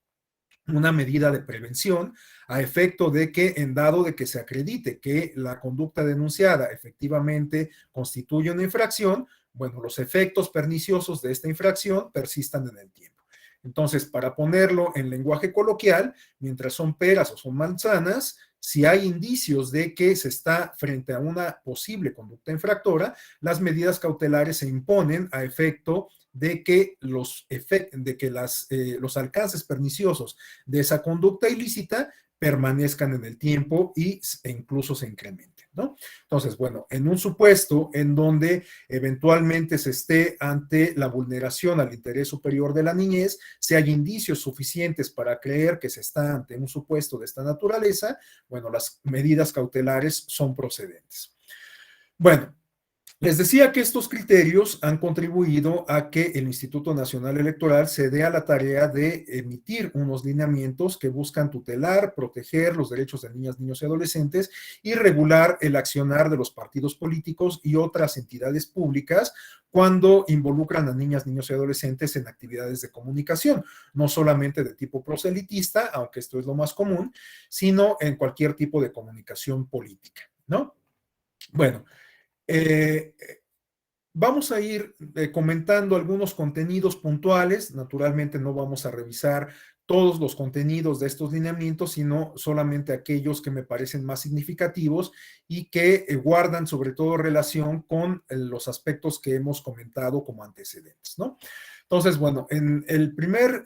una medida de prevención a efecto de que, en dado de que se acredite que la conducta denunciada efectivamente constituye una infracción, bueno, los efectos perniciosos de esta infracción persistan en el tiempo. Entonces, para ponerlo en lenguaje coloquial, mientras son peras o son manzanas, si hay indicios de que se está frente a una posible conducta infractora, las medidas cautelares se imponen a efecto de que los alcances perniciosos de esa conducta ilícita permanezcan en el tiempo e incluso se incrementen, ¿no? Entonces, bueno, en un supuesto en donde eventualmente se esté ante la vulneración al interés superior de la niñez, si hay indicios suficientes para creer que se está ante un supuesto de esta naturaleza, bueno, las medidas cautelares son procedentes. Bueno, les decía que estos criterios han contribuido a que el Instituto Nacional Electoral se dé a la tarea de emitir unos lineamientos que buscan tutelar, proteger los derechos de niñas, niños y adolescentes y regular el accionar de los partidos políticos y otras entidades públicas cuando involucran a niñas, niños y adolescentes en actividades de comunicación, no solamente de tipo proselitista, aunque esto es lo más común, sino en cualquier tipo de comunicación política, ¿no? Bueno, vamos a ir comentando algunos contenidos puntuales. Naturalmente no vamos a revisar todos los contenidos de estos lineamientos, sino solamente aquellos que me parecen más significativos y que guardan sobre todo relación con los aspectos que hemos comentado como antecedentes, ¿no? Entonces, bueno, en el primer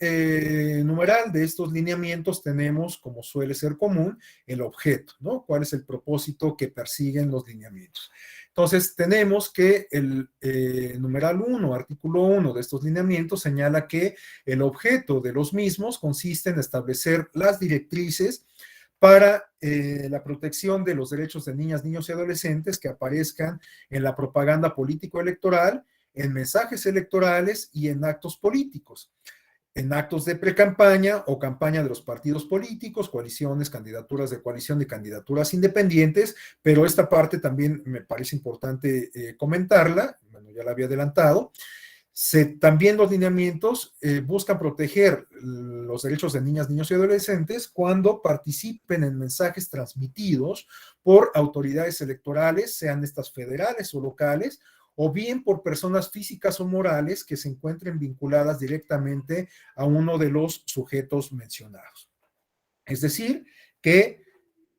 numeral de estos lineamientos tenemos, como suele ser común, el objeto, ¿no? ¿Cuál es el propósito que persiguen los lineamientos? Entonces, tenemos que el numeral 1, artículo 1 de estos lineamientos señala que el objeto de los mismos consiste en establecer las directrices para la protección de los derechos de niñas, niños y adolescentes que aparezcan en la propaganda político-electoral, en mensajes electorales y en actos políticos, en actos de precampaña o campaña de los partidos políticos, coaliciones, candidaturas de coalición y candidaturas independientes, pero esta parte también me parece importante comentarla, bueno, ya la había adelantado. También los lineamientos buscan proteger los derechos de niñas, niños y adolescentes cuando participen en mensajes transmitidos por autoridades electorales, sean estas federales o locales, o bien por personas físicas o morales que se encuentren vinculadas directamente a uno de los sujetos mencionados. Es decir, que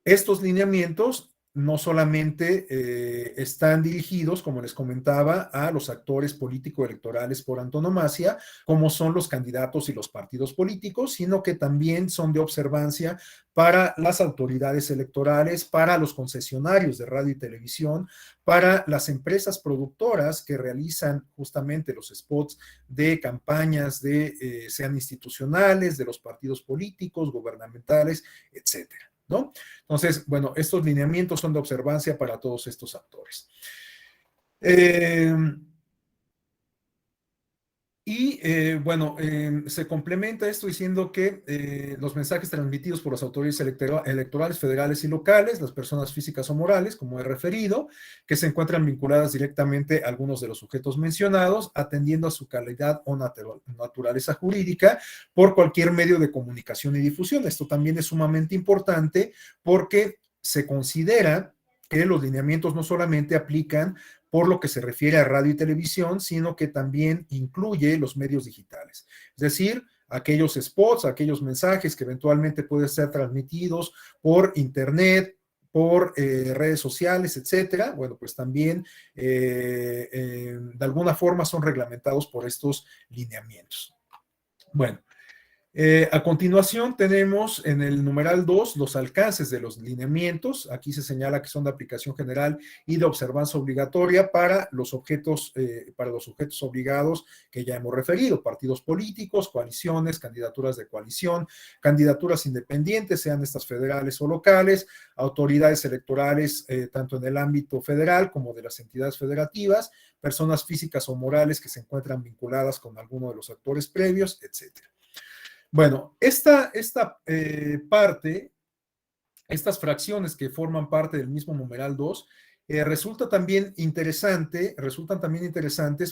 estos lineamientos no solamente están dirigidos, como les comentaba, a los actores político-electorales por antonomasia, como son los candidatos y los partidos políticos, sino que también son de observancia para las autoridades electorales, para los concesionarios de radio y televisión, para las empresas productoras que realizan justamente los spots de campañas, sean institucionales, de los partidos políticos, gubernamentales, etcétera, ¿no? Entonces, bueno, estos lineamientos son de observancia para todos estos actores. Se complementa esto diciendo que los mensajes transmitidos por las autoridades electorales federales y locales, las personas físicas o morales, como he referido, que se encuentran vinculadas directamente a algunos de los sujetos mencionados, atendiendo a su calidad o naturaleza jurídica por cualquier medio de comunicación y difusión. Esto también es sumamente importante porque se considera que los lineamientos no solamente aplican por lo que se refiere a radio y televisión, sino que también incluye los medios digitales. Es decir, aquellos spots, aquellos mensajes que eventualmente pueden ser transmitidos por internet, por redes sociales, etcétera, bueno, pues también de alguna forma son reglamentados por estos lineamientos. Bueno, a continuación tenemos en el numeral 2 los alcances de los lineamientos. Aquí se señala que son de aplicación general y de observancia obligatoria para los sujetos obligados que ya hemos referido, partidos políticos, coaliciones, candidaturas de coalición, candidaturas independientes, sean estas federales o locales, autoridades electorales tanto en el ámbito federal como de las entidades federativas, personas físicas o morales que se encuentran vinculadas con alguno de los actores previos, etcétera. Bueno, esta parte, estas fracciones que forman parte del mismo numeral 2, resultan también interesantes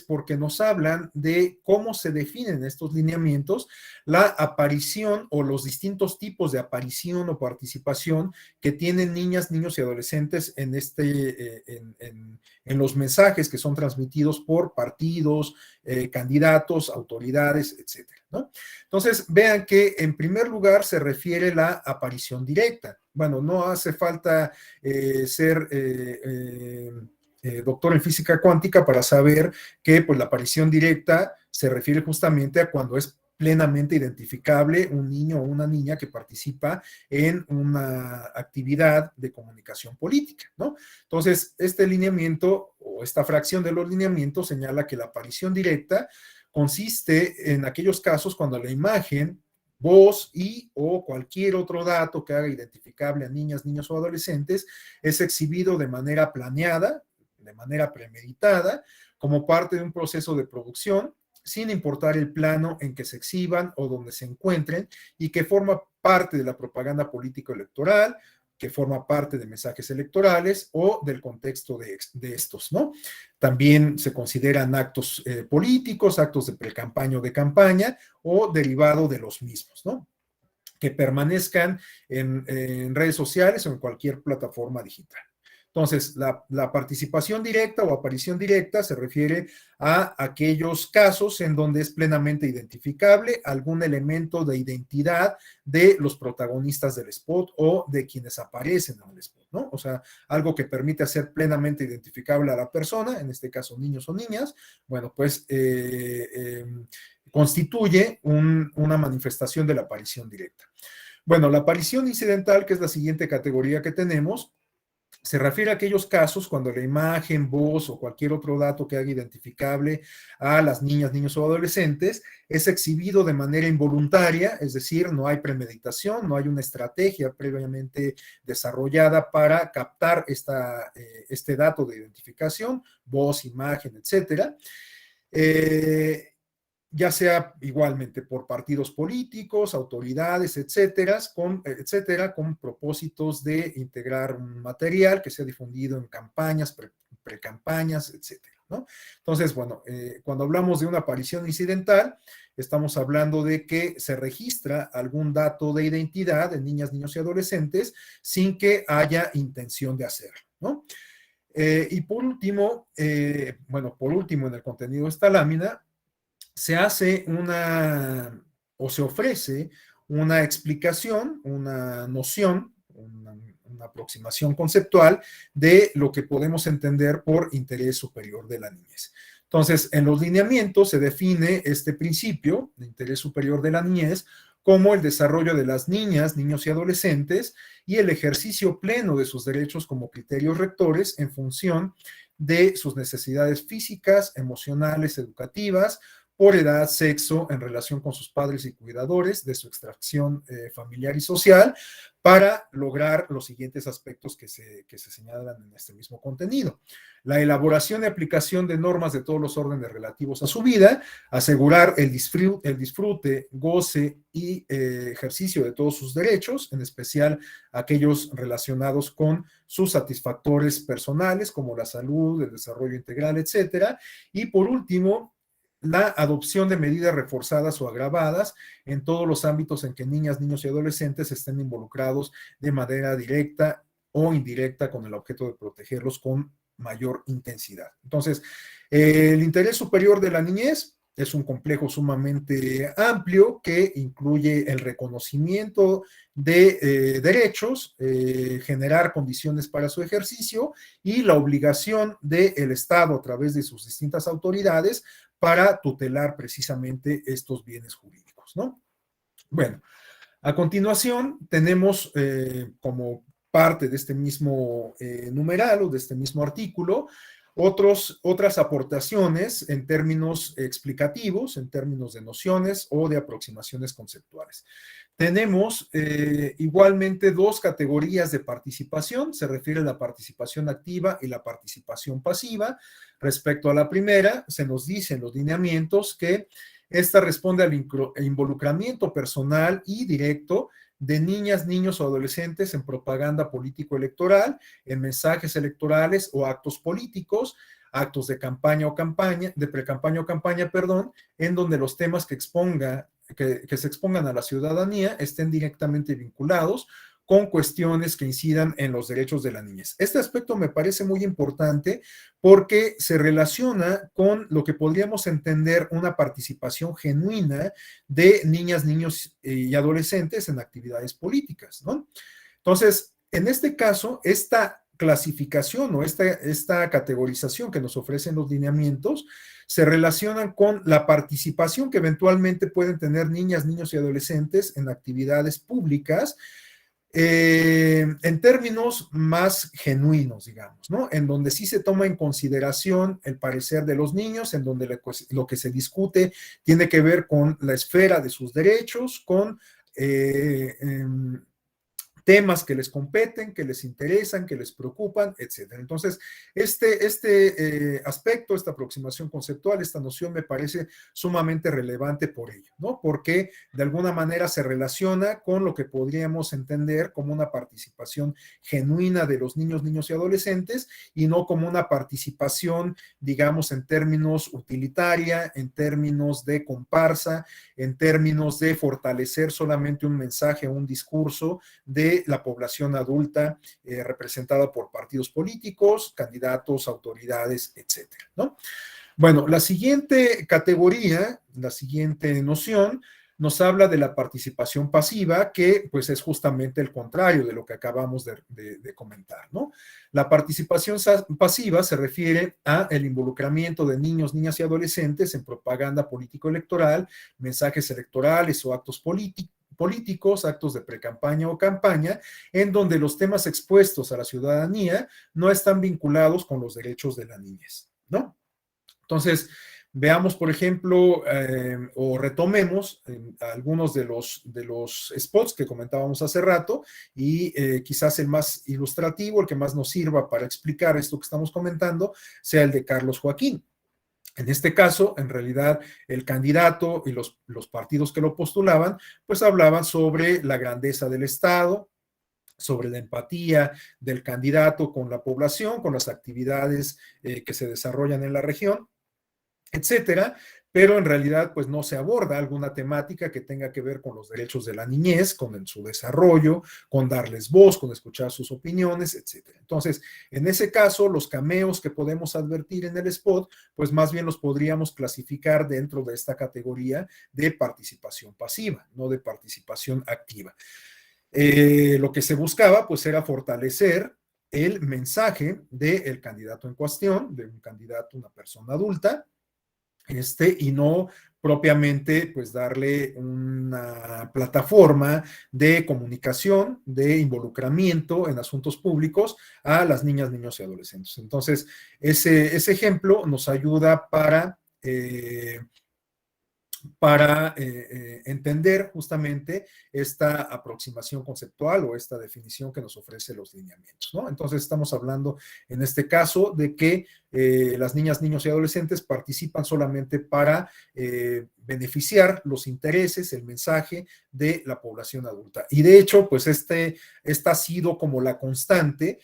porque nos hablan de cómo se definen estos lineamientos, la aparición o los distintos tipos de aparición o participación que tienen niñas, niños y adolescentes en los mensajes que son transmitidos por partidos, candidatos, autoridades, etcétera, ¿no? Entonces, vean que en primer lugar se refiere la aparición directa. Bueno, no hace falta ser doctor en física cuántica para saber que pues, la aparición directa se refiere justamente a cuando es plenamente identificable un niño o una niña que participa en una actividad de comunicación política, ¿no? Entonces, este lineamiento o esta fracción de los lineamientos señala que la aparición directa consiste en aquellos casos cuando la imagen, voz o cualquier otro dato que haga identificable a niñas, niños o adolescentes es exhibido de manera planeada, de manera premeditada, como parte de un proceso de producción, sin importar el plano en que se exhiban o donde se encuentren, y que forma parte de la propaganda político-electoral, que forma parte de mensajes electorales o del contexto de estos, ¿no? También se consideran actos políticos, actos de precampaña o de campaña, o derivado de los mismos, ¿no? Que permanezcan en redes sociales o en cualquier plataforma digital. Entonces, la participación directa o aparición directa se refiere a aquellos casos en donde es plenamente identificable algún elemento de identidad de los protagonistas del spot o de quienes aparecen en el spot, ¿no? O sea, algo que permite hacer plenamente identificable a la persona, en este caso niños o niñas, bueno, pues constituye una manifestación de la aparición directa. Bueno, la aparición incidental, que es la siguiente categoría que tenemos, se refiere a aquellos casos cuando la imagen, voz o cualquier otro dato que haga identificable a las niñas, niños o adolescentes es exhibido de manera involuntaria, es decir, no hay premeditación, no hay una estrategia previamente desarrollada para captar este dato de identificación, voz, imagen, etcétera. Ya sea igualmente por partidos políticos, autoridades, etcétera, con propósitos de integrar un material que sea difundido en campañas, precampañas, etcétera, ¿no? Entonces, bueno, cuando hablamos de una aparición incidental, estamos hablando de que se registra algún dato de identidad de niñas, niños y adolescentes sin que haya intención de hacerlo, ¿no? Y por último, por último en el contenido de esta lámina, se hace o se ofrece una explicación, una noción, una aproximación conceptual de lo que podemos entender por interés superior de la niñez. Entonces, en los lineamientos se define este principio de interés superior de la niñez como el desarrollo de las niñas, niños y adolescentes y el ejercicio pleno de sus derechos como criterios rectores en función de sus necesidades físicas, emocionales, educativas, por edad, sexo, en relación con sus padres y cuidadores, de su extracción familiar y social, para lograr los siguientes aspectos que se señalan en este mismo contenido. La elaboración y aplicación de normas de todos los órdenes relativos a su vida, asegurar el disfrute, goce y ejercicio de todos sus derechos, en especial aquellos relacionados con sus satisfactores personales, como la salud, el desarrollo integral, etcétera. Y por último, la adopción de medidas reforzadas o agravadas en todos los ámbitos en que niñas, niños y adolescentes estén involucrados de manera directa o indirecta con el objeto de protegerlos con mayor intensidad. Entonces, el interés superior de la niñez es un complejo sumamente amplio que incluye el reconocimiento de derechos, generar condiciones para su ejercicio y la obligación del Estado a través de sus distintas autoridades para tutelar precisamente estos bienes jurídicos, ¿no? Bueno, a continuación tenemos como parte de este mismo numeral o de este mismo artículo otras aportaciones en términos explicativos, en términos de nociones o de aproximaciones conceptuales. Tenemos igualmente dos categorías de participación, se refiere a la participación activa y la participación pasiva. Respecto a la primera, se nos dice en los lineamientos que esta responde al involucramiento personal y directo de niñas, niños o adolescentes en propaganda político-electoral, en mensajes electorales o actos políticos, actos de campaña o campaña, de pre-campaña o campaña, perdón, en donde los temas que se expongan a la ciudadanía estén directamente vinculados con cuestiones que incidan en los derechos de la niñez. Este aspecto me parece muy importante porque se relaciona con lo que podríamos entender una participación genuina de niñas, niños y adolescentes en actividades políticas, ¿no? Entonces, en este caso, esta clasificación o esta categorización que nos ofrecen los lineamientos se relacionan con la participación que eventualmente pueden tener niñas, niños y adolescentes en actividades públicas, en términos más genuinos, digamos, ¿no? En donde sí se toma en consideración el parecer de los niños, en donde lo que se discute tiene que ver con la esfera de sus derechos, con temas que les competen, que les interesan, que les preocupan, etcétera. Entonces, este aspecto, esta aproximación conceptual, esta noción me parece sumamente relevante por ello, ¿no? Porque de alguna manera se relaciona con lo que podríamos entender como una participación genuina de los niños, niños y adolescentes y no como una participación, digamos, en términos utilitaria, en términos de comparsa, en términos de fortalecer solamente un mensaje, un discurso de de la población adulta representada por partidos políticos, candidatos, autoridades, etcétera, ¿no? Bueno, la siguiente categoría, la siguiente noción, nos habla de la participación pasiva, que pues es justamente el contrario de lo que acabamos de comentar, ¿no? La participación pasiva se refiere a el involucramiento de niños, niñas y adolescentes en propaganda político-electoral, mensajes electorales o actos políticos, actos de precampaña o campaña, en donde los temas expuestos a la ciudadanía no están vinculados con los derechos de la niñez, ¿no? Entonces, veamos, por ejemplo, o retomemos algunos de los spots que comentábamos hace rato y quizás el más ilustrativo, el que más nos sirva para explicar esto que estamos comentando, sea el de Carlos Joaquín. En este caso, en realidad, el candidato y los partidos que lo postulaban, pues hablaban sobre la grandeza del Estado, sobre la empatía del candidato con la población, con las actividades que se desarrollan en la región, etcétera, pero en realidad pues no se aborda alguna temática que tenga que ver con los derechos de la niñez, con su desarrollo, con darles voz, con escuchar sus opiniones, etcétera. Entonces, en ese caso, los cameos que podemos advertir en el spot, pues más bien los podríamos clasificar dentro de esta categoría de participación pasiva, no de participación activa. Lo que se buscaba pues era fortalecer el mensaje del candidato en cuestión, de un candidato, una persona adulta, y no propiamente pues darle una plataforma de comunicación, de involucramiento en asuntos públicos a las niñas, niños y adolescentes. Entonces, ese ejemplo nos ayuda para entender justamente esta aproximación conceptual o esta definición que nos ofrece los lineamientos, ¿no? Entonces estamos hablando en este caso de que las niñas, niños y adolescentes participan solamente para beneficiar los intereses, el mensaje de la población adulta. Y de hecho, pues esta ha sido como la constante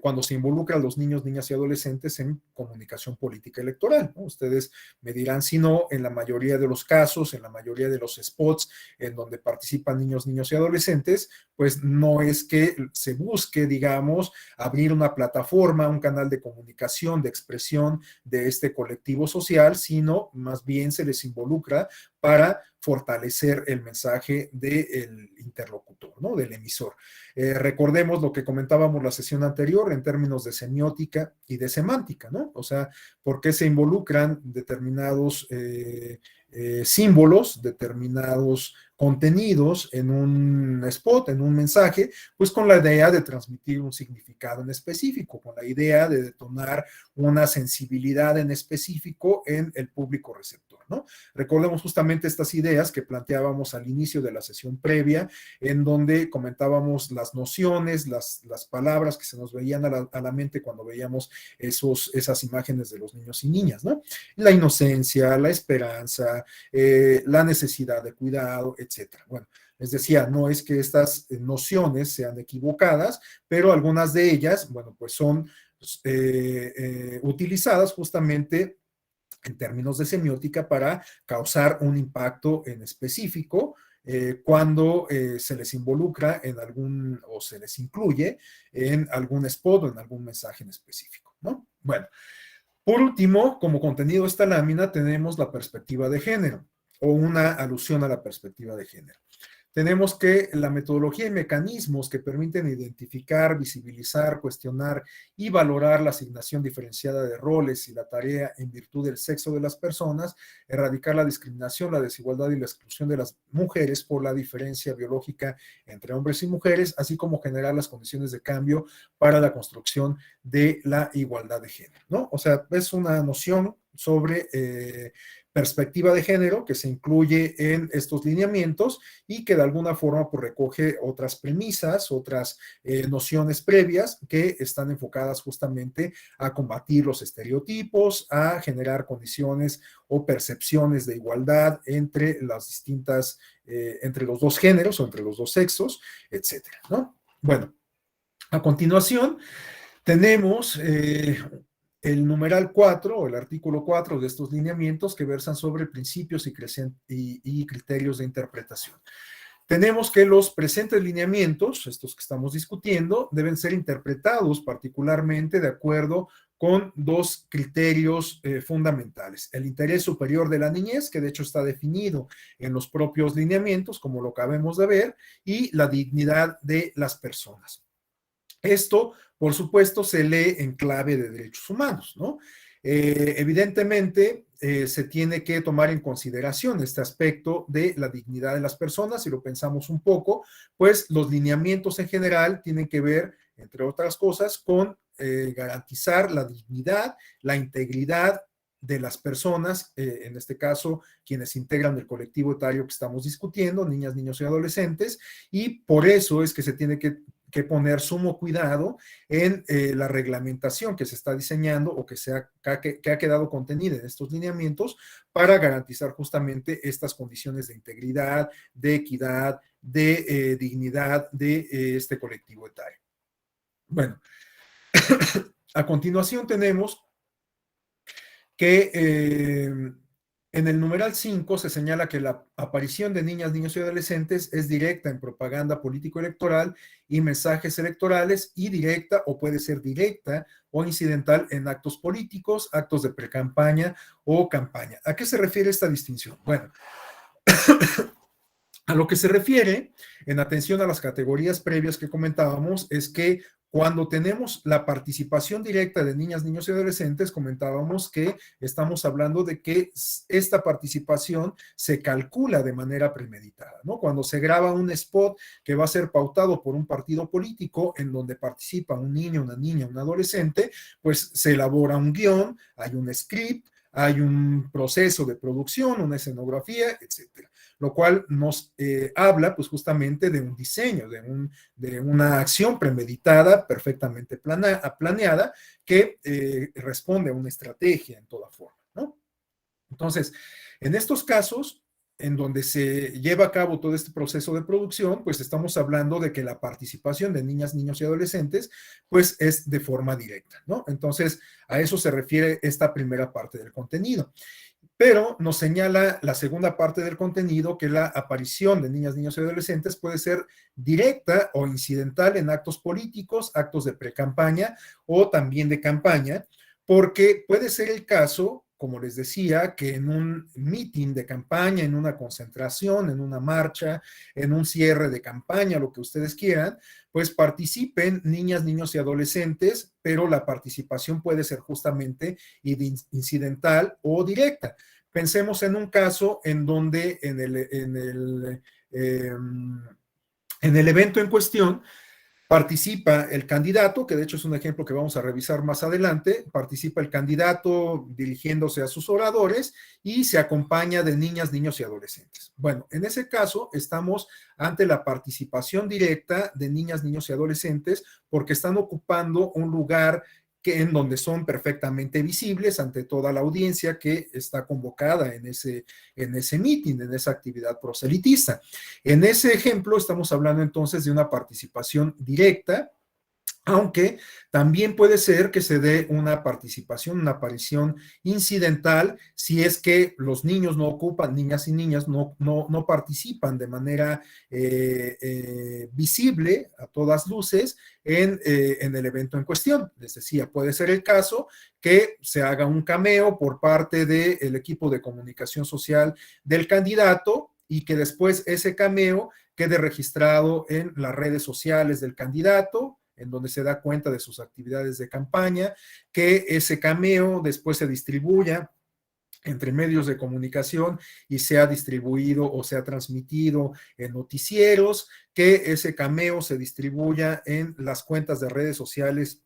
cuando se involucra a los niños, niñas y adolescentes en comunicación política electoral, ¿no? Ustedes me dirán si no, en la mayoría de los casos, en la mayoría de los spots en donde participan niños, niños y adolescentes, pues no es que se busque, digamos, abrir una plataforma, un canal de comunicación, de expresión de este colectivo social, sino más bien se les involucra para fortalecer el mensaje del interlocutor, ¿no? Del emisor. Recordemos lo que comentábamos la sesión anterior en términos de semiótica y de semántica, ¿no? O sea, ¿por qué se involucran determinados símbolos, determinados contenidos en un spot, en un mensaje? Pues con la idea de transmitir un significado en específico, con la idea de detonar una sensibilidad en específico en el público receptor, ¿no? Recordemos justamente estas ideas que planteábamos al inicio de la sesión previa, en donde comentábamos las nociones, las palabras que se nos veían a la mente cuando veíamos esas imágenes de los niños y niñas, ¿no? La inocencia, la esperanza, la necesidad de cuidado, etcétera. Bueno, les decía, no es que estas nociones sean equivocadas, pero algunas de ellas, bueno, pues son utilizadas justamente en términos de semiótica para causar un impacto en específico cuando se les involucra en o se les incluye en algún spot o en algún mensaje en específico, ¿no? Bueno, por último, como contenido de esta lámina tenemos la perspectiva de género o una alusión a la perspectiva de género. Tenemos que la metodología y mecanismos que permiten identificar, visibilizar, cuestionar y valorar la asignación diferenciada de roles y la tarea en virtud del sexo de las personas, erradicar la discriminación, la desigualdad y la exclusión de las mujeres por la diferencia biológica entre hombres y mujeres, así como generar las condiciones de cambio para la construcción de la igualdad de género, ¿no? O sea, es una noción sobre perspectiva de género que se incluye en estos lineamientos y que de alguna forma pues, recoge otras premisas, otras nociones previas que están enfocadas justamente a combatir los estereotipos, a generar condiciones o percepciones de igualdad entre las distintas, entre los dos géneros o entre los dos sexos, etcétera, ¿no? Bueno, a continuación tenemos el numeral 4 o el artículo 4 de estos lineamientos que versan sobre principios y criterios de interpretación. tenemos que los presentes lineamientos, estos que estamos discutiendo, deben ser interpretados particularmente de acuerdo con dos criterios fundamentales. El interés superior de la niñez, que de hecho está definido en los propios lineamientos, como lo acabamos de ver, y la dignidad de las personas. Esto, por supuesto, se lee en clave de derechos humanos, ¿no? Evidentemente, se tiene que tomar en consideración este aspecto de la dignidad de las personas. Si lo pensamos un poco, pues los lineamientos en general tienen que ver, entre otras cosas, con garantizar la dignidad, la integridad de las personas, en este caso, quienes integran el colectivo etario que estamos discutiendo, niñas, niños y adolescentes, y por eso es que se tiene que poner sumo cuidado en la reglamentación que se está diseñando o que ha quedado contenida en estos lineamientos para garantizar justamente estas condiciones de integridad, de equidad, de dignidad de este colectivo etario. Bueno, a continuación tenemos que en el numeral 5 se señala que la aparición de niñas, niños y adolescentes es directa en propaganda político-electoral y mensajes electorales, y directa o puede ser directa o incidental en actos políticos, actos de precampaña o campaña. ¿A qué se refiere esta distinción? Bueno, a lo que se refiere, en atención a las categorías previas que comentábamos, es que cuando tenemos la participación directa de niñas, niños y adolescentes, comentábamos que estamos hablando de que esta participación se calcula de manera premeditada, ¿no? Cuando se graba un spot que va a ser pautado por un partido político en donde participa un niño, una niña, un adolescente, pues se elabora un guión, hay un script, hay un proceso de producción, una escenografía, etcétera, lo cual nos habla pues justamente de un diseño, de una acción premeditada, perfectamente planeada, que responde a una estrategia en toda forma, ¿no? Entonces, en estos casos, en donde se lleva a cabo todo este proceso de producción, pues estamos hablando de que la participación de niñas, niños y adolescentes, pues es de forma directa, ¿no? Entonces, a eso se refiere esta primera parte del contenido. Pero nos señala la segunda parte del contenido que la aparición de niñas, niños y adolescentes puede ser directa o incidental en actos políticos, actos de precampaña o también de campaña, porque puede ser el caso, como les decía, que en un meeting de campaña, en una concentración, en una marcha, en un cierre de campaña, lo que ustedes quieran, pues participen niñas, niños y adolescentes, pero la participación puede ser justamente incidental o directa. Pensemos en un caso en donde en el evento en cuestión participa el candidato, que de hecho es un ejemplo que vamos a revisar más adelante, participa el candidato dirigiéndose a sus oradores y se acompaña de niñas, niños y adolescentes. Bueno, en ese caso estamos ante la participación directa de niñas, niños y adolescentes porque están ocupando un lugar en donde son perfectamente visibles ante toda la audiencia que está convocada en ese meeting, en esa actividad proselitista. En ese ejemplo estamos hablando entonces de una participación directa, aunque también puede ser que se dé una participación, una aparición incidental, si es que los niños no ocupan, niñas y niñas no participan de manera visible, a todas luces, en el evento en cuestión. Les decía, puede ser el caso que se haga un cameo por parte del equipo de comunicación social del candidato y que después ese cameo quede registrado en las redes sociales del candidato, en donde se da cuenta de sus actividades de campaña, que ese cameo después se distribuya entre medios de comunicación y sea distribuido o sea transmitido en noticieros, que ese cameo se distribuya en las cuentas de redes sociales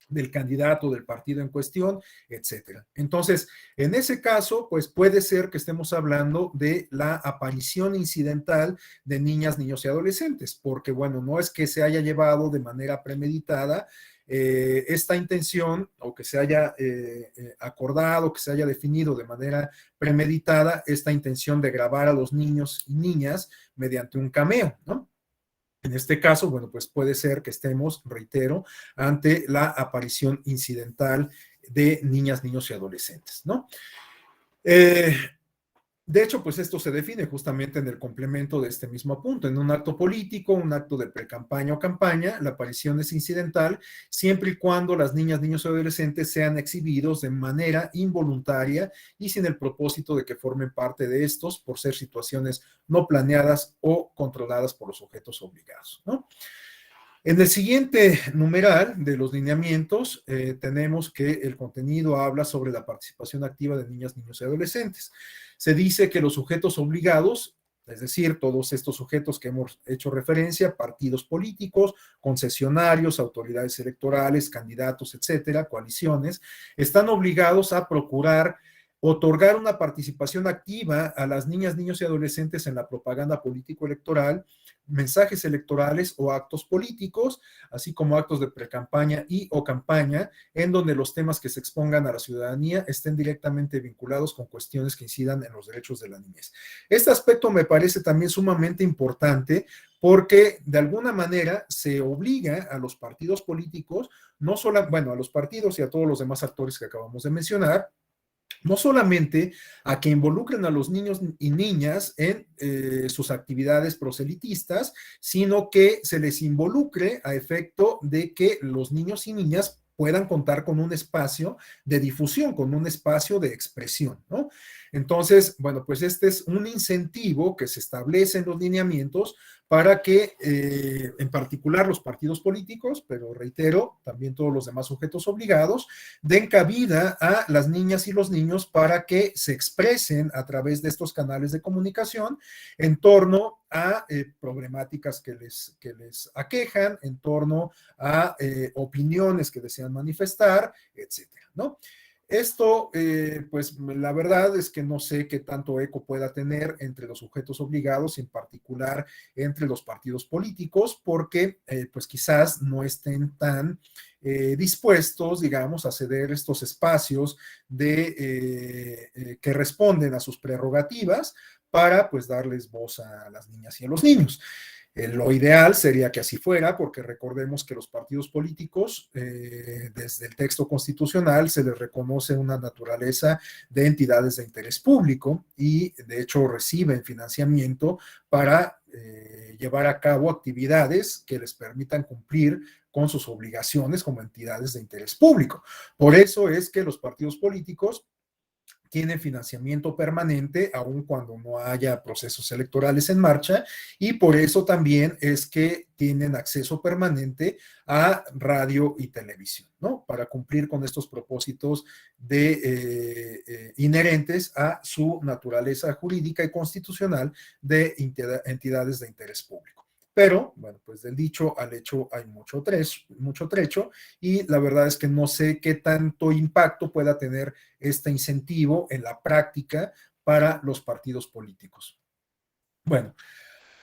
del candidato, del partido en cuestión, etcétera. Entonces, en ese caso, pues puede ser que estemos hablando de la aparición incidental de niñas, niños y adolescentes, porque bueno, no es que se haya llevado de manera premeditada esta intención o que se haya acordado, que se haya definido de manera premeditada esta intención de grabar a los niños y niñas mediante un cameo, ¿no? En este caso, bueno, pues puede ser que estemos, reitero, ante la aparición incidental de niñas, niños y adolescentes, ¿no? De hecho, pues esto se define justamente en el complemento de este mismo punto. En un acto político, un acto de precampaña o campaña, la aparición es incidental siempre y cuando las niñas, niños y adolescentes sean exhibidos de manera involuntaria y sin el propósito de que formen parte de estos por ser situaciones no planeadas o controladas por los sujetos obligados, ¿no? En el siguiente numeral de los lineamientos tenemos que el contenido habla sobre la participación activa de niñas, niños y adolescentes. Se dice que los sujetos obligados, es decir, todos estos sujetos que hemos hecho referencia, partidos políticos, concesionarios, autoridades electorales, candidatos, etcétera, coaliciones, están obligados a procurar otorgar una participación activa a las niñas, niños y adolescentes en la propaganda político-electoral, mensajes electorales o actos políticos, así como actos de precampaña y o campaña, en donde los temas que se expongan a la ciudadanía estén directamente vinculados con cuestiones que incidan en los derechos de la niñez. Este aspecto me parece también sumamente importante porque de alguna manera se obliga a los partidos políticos, no solo, bueno, a los partidos y a todos los demás actores que acabamos de mencionar, no solamente a que involucren a los niños y niñas en sus actividades proselitistas, sino que se les involucre a efecto de que los niños y niñas puedan contar con un espacio de difusión, con un espacio de expresión, ¿no? Entonces, bueno, pues este es un incentivo que se establece en los lineamientos para que, en particular los partidos políticos, pero reitero, también todos los demás sujetos obligados, den cabida a las niñas y los niños para que se expresen a través de estos canales de comunicación en torno a problemáticas que les aquejan, en torno a opiniones que desean manifestar, etcétera, ¿no? Esto, pues la verdad es que no sé qué tanto eco pueda tener entre los sujetos obligados, en particular entre los partidos políticos, porque pues quizás no estén tan dispuestos, digamos, a ceder estos espacios que responden a sus prerrogativas para pues darles voz a las niñas y a los niños. Lo ideal sería que así fuera, porque recordemos que los partidos políticos, desde el texto constitucional, se les reconoce una naturaleza de entidades de interés público y de hecho reciben financiamiento para llevar a cabo actividades que les permitan cumplir con sus obligaciones como entidades de interés público. Por eso es que los partidos políticos tienen financiamiento permanente, aun cuando no haya procesos electorales en marcha, y por eso también es que tienen acceso permanente a radio y televisión, ¿no? Para cumplir con estos propósitos inherentes a su naturaleza jurídica y constitucional de entidades de interés público. Pero, bueno, pues del dicho al hecho hay mucho trecho, y la verdad es que no sé qué tanto impacto pueda tener este incentivo en la práctica para los partidos políticos. Bueno,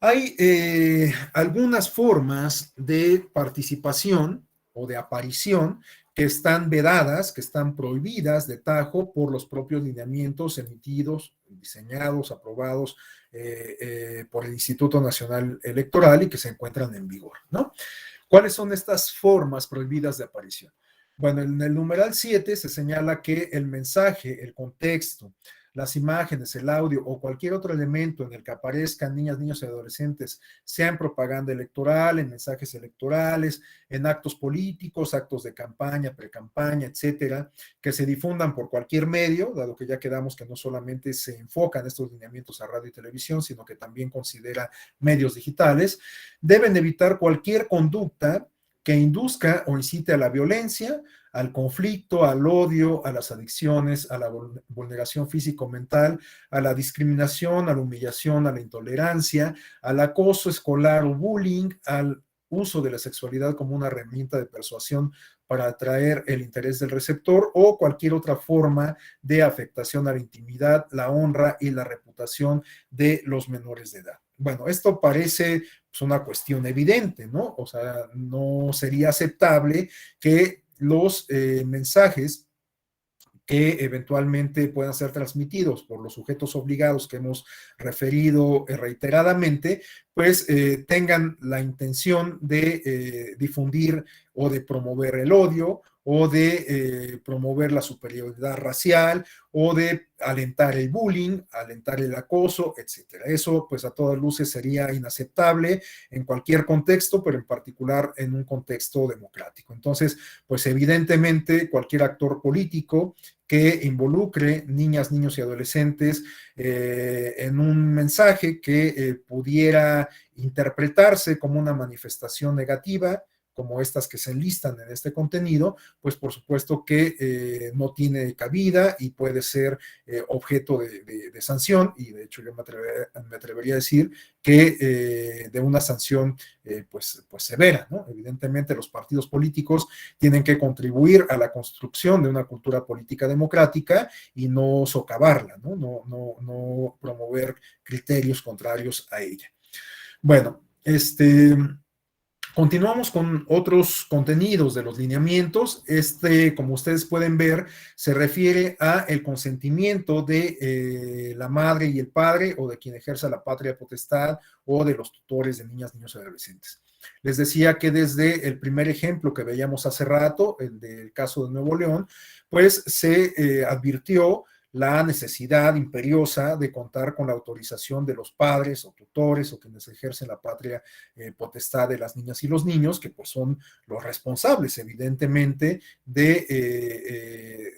hay algunas formas de participación o de aparición que están vedadas, que están prohibidas de tajo por los propios lineamientos emitidos, diseñados, aprobados por el Instituto Nacional Electoral y que se encuentran en vigor, ¿no? ¿Cuáles son estas formas prohibidas de aparición? Bueno, en el numeral 7 se señala que el mensaje, el contexto, las imágenes, el audio o cualquier otro elemento en el que aparezcan niñas, niños y adolescentes, sea en propaganda electoral, en mensajes electorales, en actos políticos, actos de campaña, precampaña, etcétera, que se difundan por cualquier medio, dado que ya quedamos que no solamente se enfocan estos lineamientos a radio y televisión, sino que también considera medios digitales, deben evitar cualquier conducta que induzca o incite a la violencia, al conflicto, al odio, a las adicciones, a la vulneración físico-mental, a la discriminación, a la humillación, a la intolerancia, al acoso escolar o bullying, al uso de la sexualidad como una herramienta de persuasión para atraer el interés del receptor o cualquier otra forma de afectación a la intimidad, la honra y la reputación de los menores de edad. Bueno, esto parece pues, una cuestión evidente, ¿no? O sea, no sería aceptable que los mensajes que eventualmente puedan ser transmitidos por los sujetos obligados que hemos referido reiteradamente, pues tengan la intención de difundir o de promover el odio o de promover la superioridad racial o de alentar el bullying, alentar el acoso, etcétera. Eso, pues a todas luces sería inaceptable en cualquier contexto, pero en particular en un contexto democrático. Entonces, pues evidentemente cualquier actor político que involucre niñas, niños y adolescentes en un mensaje que pudiera interpretarse como una manifestación negativa, como estas que se enlistan en este contenido, pues por supuesto que no tiene cabida y puede ser objeto de sanción, y de hecho yo me atrevería a decir que de una sanción pues severa, ¿no? Evidentemente los partidos políticos tienen que contribuir a la construcción de una cultura política democrática y no socavarla, ¿no? No promover criterios contrarios a ella. Bueno, continuamos con otros contenidos de los lineamientos. Como ustedes pueden ver, se refiere a el consentimiento de la madre y el padre o de quien ejerza la patria potestad o de los tutores de niñas, niños y adolescentes. Les decía que desde el primer ejemplo que veíamos hace rato, el del caso de Nuevo León, pues se advirtió la necesidad imperiosa de contar con la autorización de los padres o tutores o quienes ejercen la patria potestad de las niñas y los niños, que pues son los responsables evidentemente de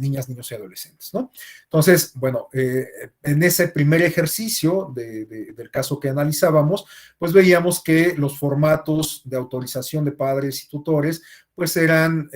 niñas, niños y adolescentes, ¿no? Entonces, bueno, en ese primer ejercicio del caso que analizábamos, pues veíamos que los formatos de autorización de padres y tutores pues eran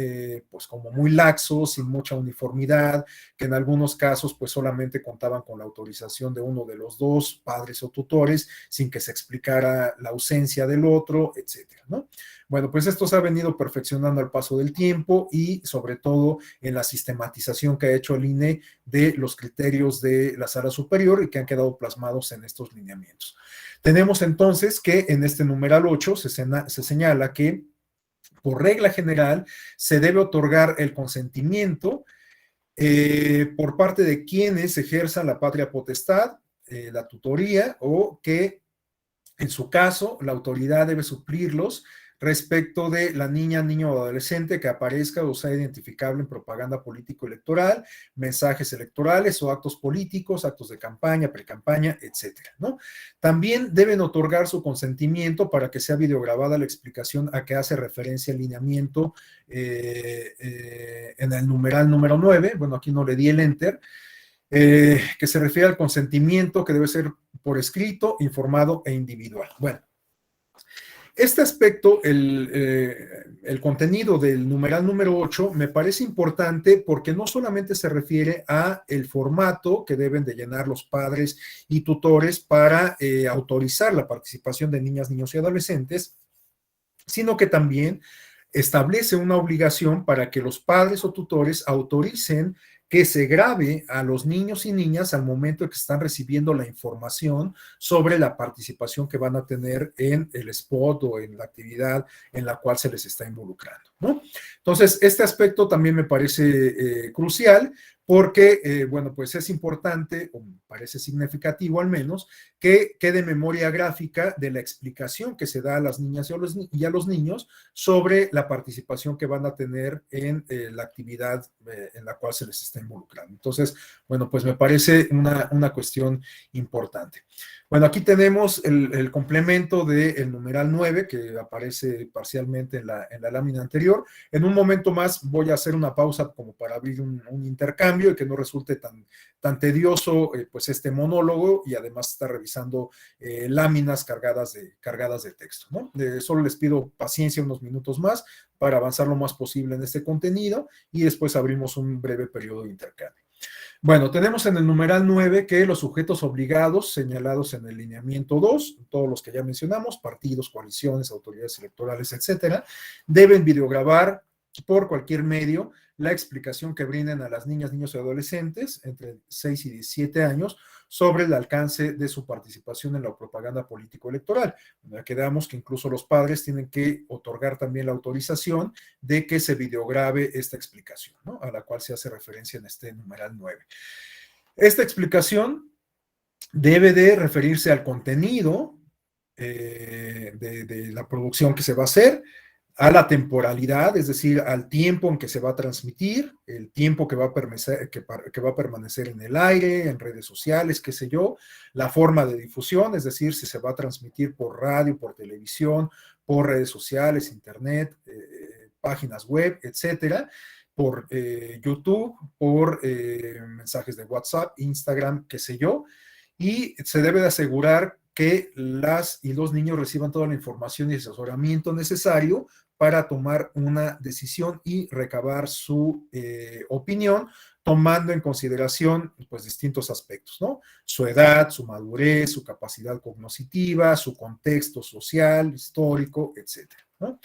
pues como muy laxos, sin mucha uniformidad, que en algunos casos pues solamente contaban con la autorización de uno de los dos padres o tutores, sin que se explicara la ausencia del otro, etcétera, ¿no? Bueno, pues esto se ha venido perfeccionando al paso del tiempo y sobre todo en la sistematización que ha hecho el INE de los criterios de la sala superior y que han quedado plasmados en estos lineamientos. Tenemos entonces que en este numeral 8 se señala que por regla general, se debe otorgar el consentimiento por parte de quienes ejerzan la patria potestad, la tutoría, o que en su caso la autoridad debe suplirlos respecto de la niña, niño o adolescente que aparezca o sea identificable en propaganda político-electoral, mensajes electorales o actos políticos, actos de campaña, precampaña, etcétera, ¿no? También deben otorgar su consentimiento para que sea videograbada la explicación a que hace referencia el lineamiento en el numeral número 9, bueno, aquí no le di el enter, que se refiere al consentimiento que debe ser por escrito, informado e individual. Bueno, este aspecto, el contenido del numeral número 8, me parece importante porque no solamente se refiere a el formato que deben de llenar los padres y tutores para autorizar la participación de niñas, niños y adolescentes, sino que también establece una obligación para que los padres o tutores autoricen que se grabe a los niños y niñas al momento que están recibiendo la información sobre la participación que van a tener en el spot o en la actividad en la cual se les está involucrando, ¿no? Entonces, este aspecto también me parece crucial porque, bueno, pues es importante, o me parece significativo al menos, que quede memoria gráfica de la explicación que se da a las niñas y a los niños sobre la participación que van a tener en la actividad en la cual se les está involucrando. Entonces, bueno, pues me parece una cuestión importante. Bueno, aquí tenemos el complemento del numeral 9 que aparece parcialmente en la lámina anterior. En un momento más voy a hacer una pausa como para abrir un intercambio y que no resulte tan tedioso pues este monólogo y además estar revisando láminas cargadas de texto, ¿no? Solo les pido paciencia unos minutos más para avanzar lo más posible en este contenido y después abrimos un breve periodo de intercambio. Bueno, tenemos en el numeral 9 que los sujetos obligados señalados en el lineamiento 2, todos los que ya mencionamos, partidos, coaliciones, autoridades electorales, etcétera, deben videograbar por cualquier medio la explicación que brinden a las niñas, niños y adolescentes entre 6 y 17 años sobre el alcance de su participación en la propaganda político-electoral. Ya quedamos que incluso los padres tienen que otorgar también la autorización de que se videograbe esta explicación, ¿no? A la cual se hace referencia en este numeral 9. Esta explicación debe de referirse al contenido de la producción que se va a hacer, a la temporalidad, es decir, al tiempo en que se va a transmitir, el tiempo que va a permanecer en el aire, en redes sociales, qué sé yo, la forma de difusión, es decir, si se va a transmitir por radio, por televisión, por redes sociales, internet, páginas web, etcétera, por YouTube, por mensajes de WhatsApp, Instagram, qué sé yo, y se debe de asegurar que las y los niños reciban toda la información y asesoramiento necesario para tomar una decisión y recabar su opinión, tomando en consideración pues distintos aspectos, ¿no? Su edad, su madurez, su capacidad cognitiva, su contexto social, histórico, etcétera, ¿no?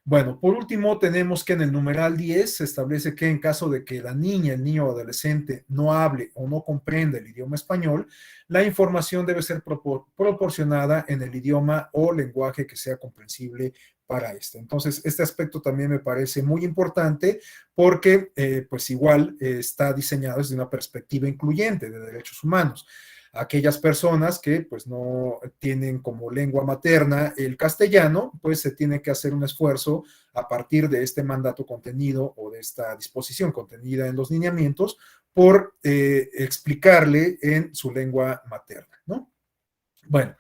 Bueno, por último, tenemos que en el numeral 10 se establece que en caso de que la niña, el niño o adolescente no hable o no comprenda el idioma español, la información debe ser proporcionada en el idioma o lenguaje que sea comprensible para este. Entonces, este aspecto también me parece muy importante porque, pues igual, está diseñado desde una perspectiva incluyente de derechos humanos. Aquellas personas que pues no tienen como lengua materna el castellano, pues se tiene que hacer un esfuerzo a partir de este mandato contenido o de esta disposición contenida en los lineamientos por explicarle en su lengua materna, ¿no? Bueno,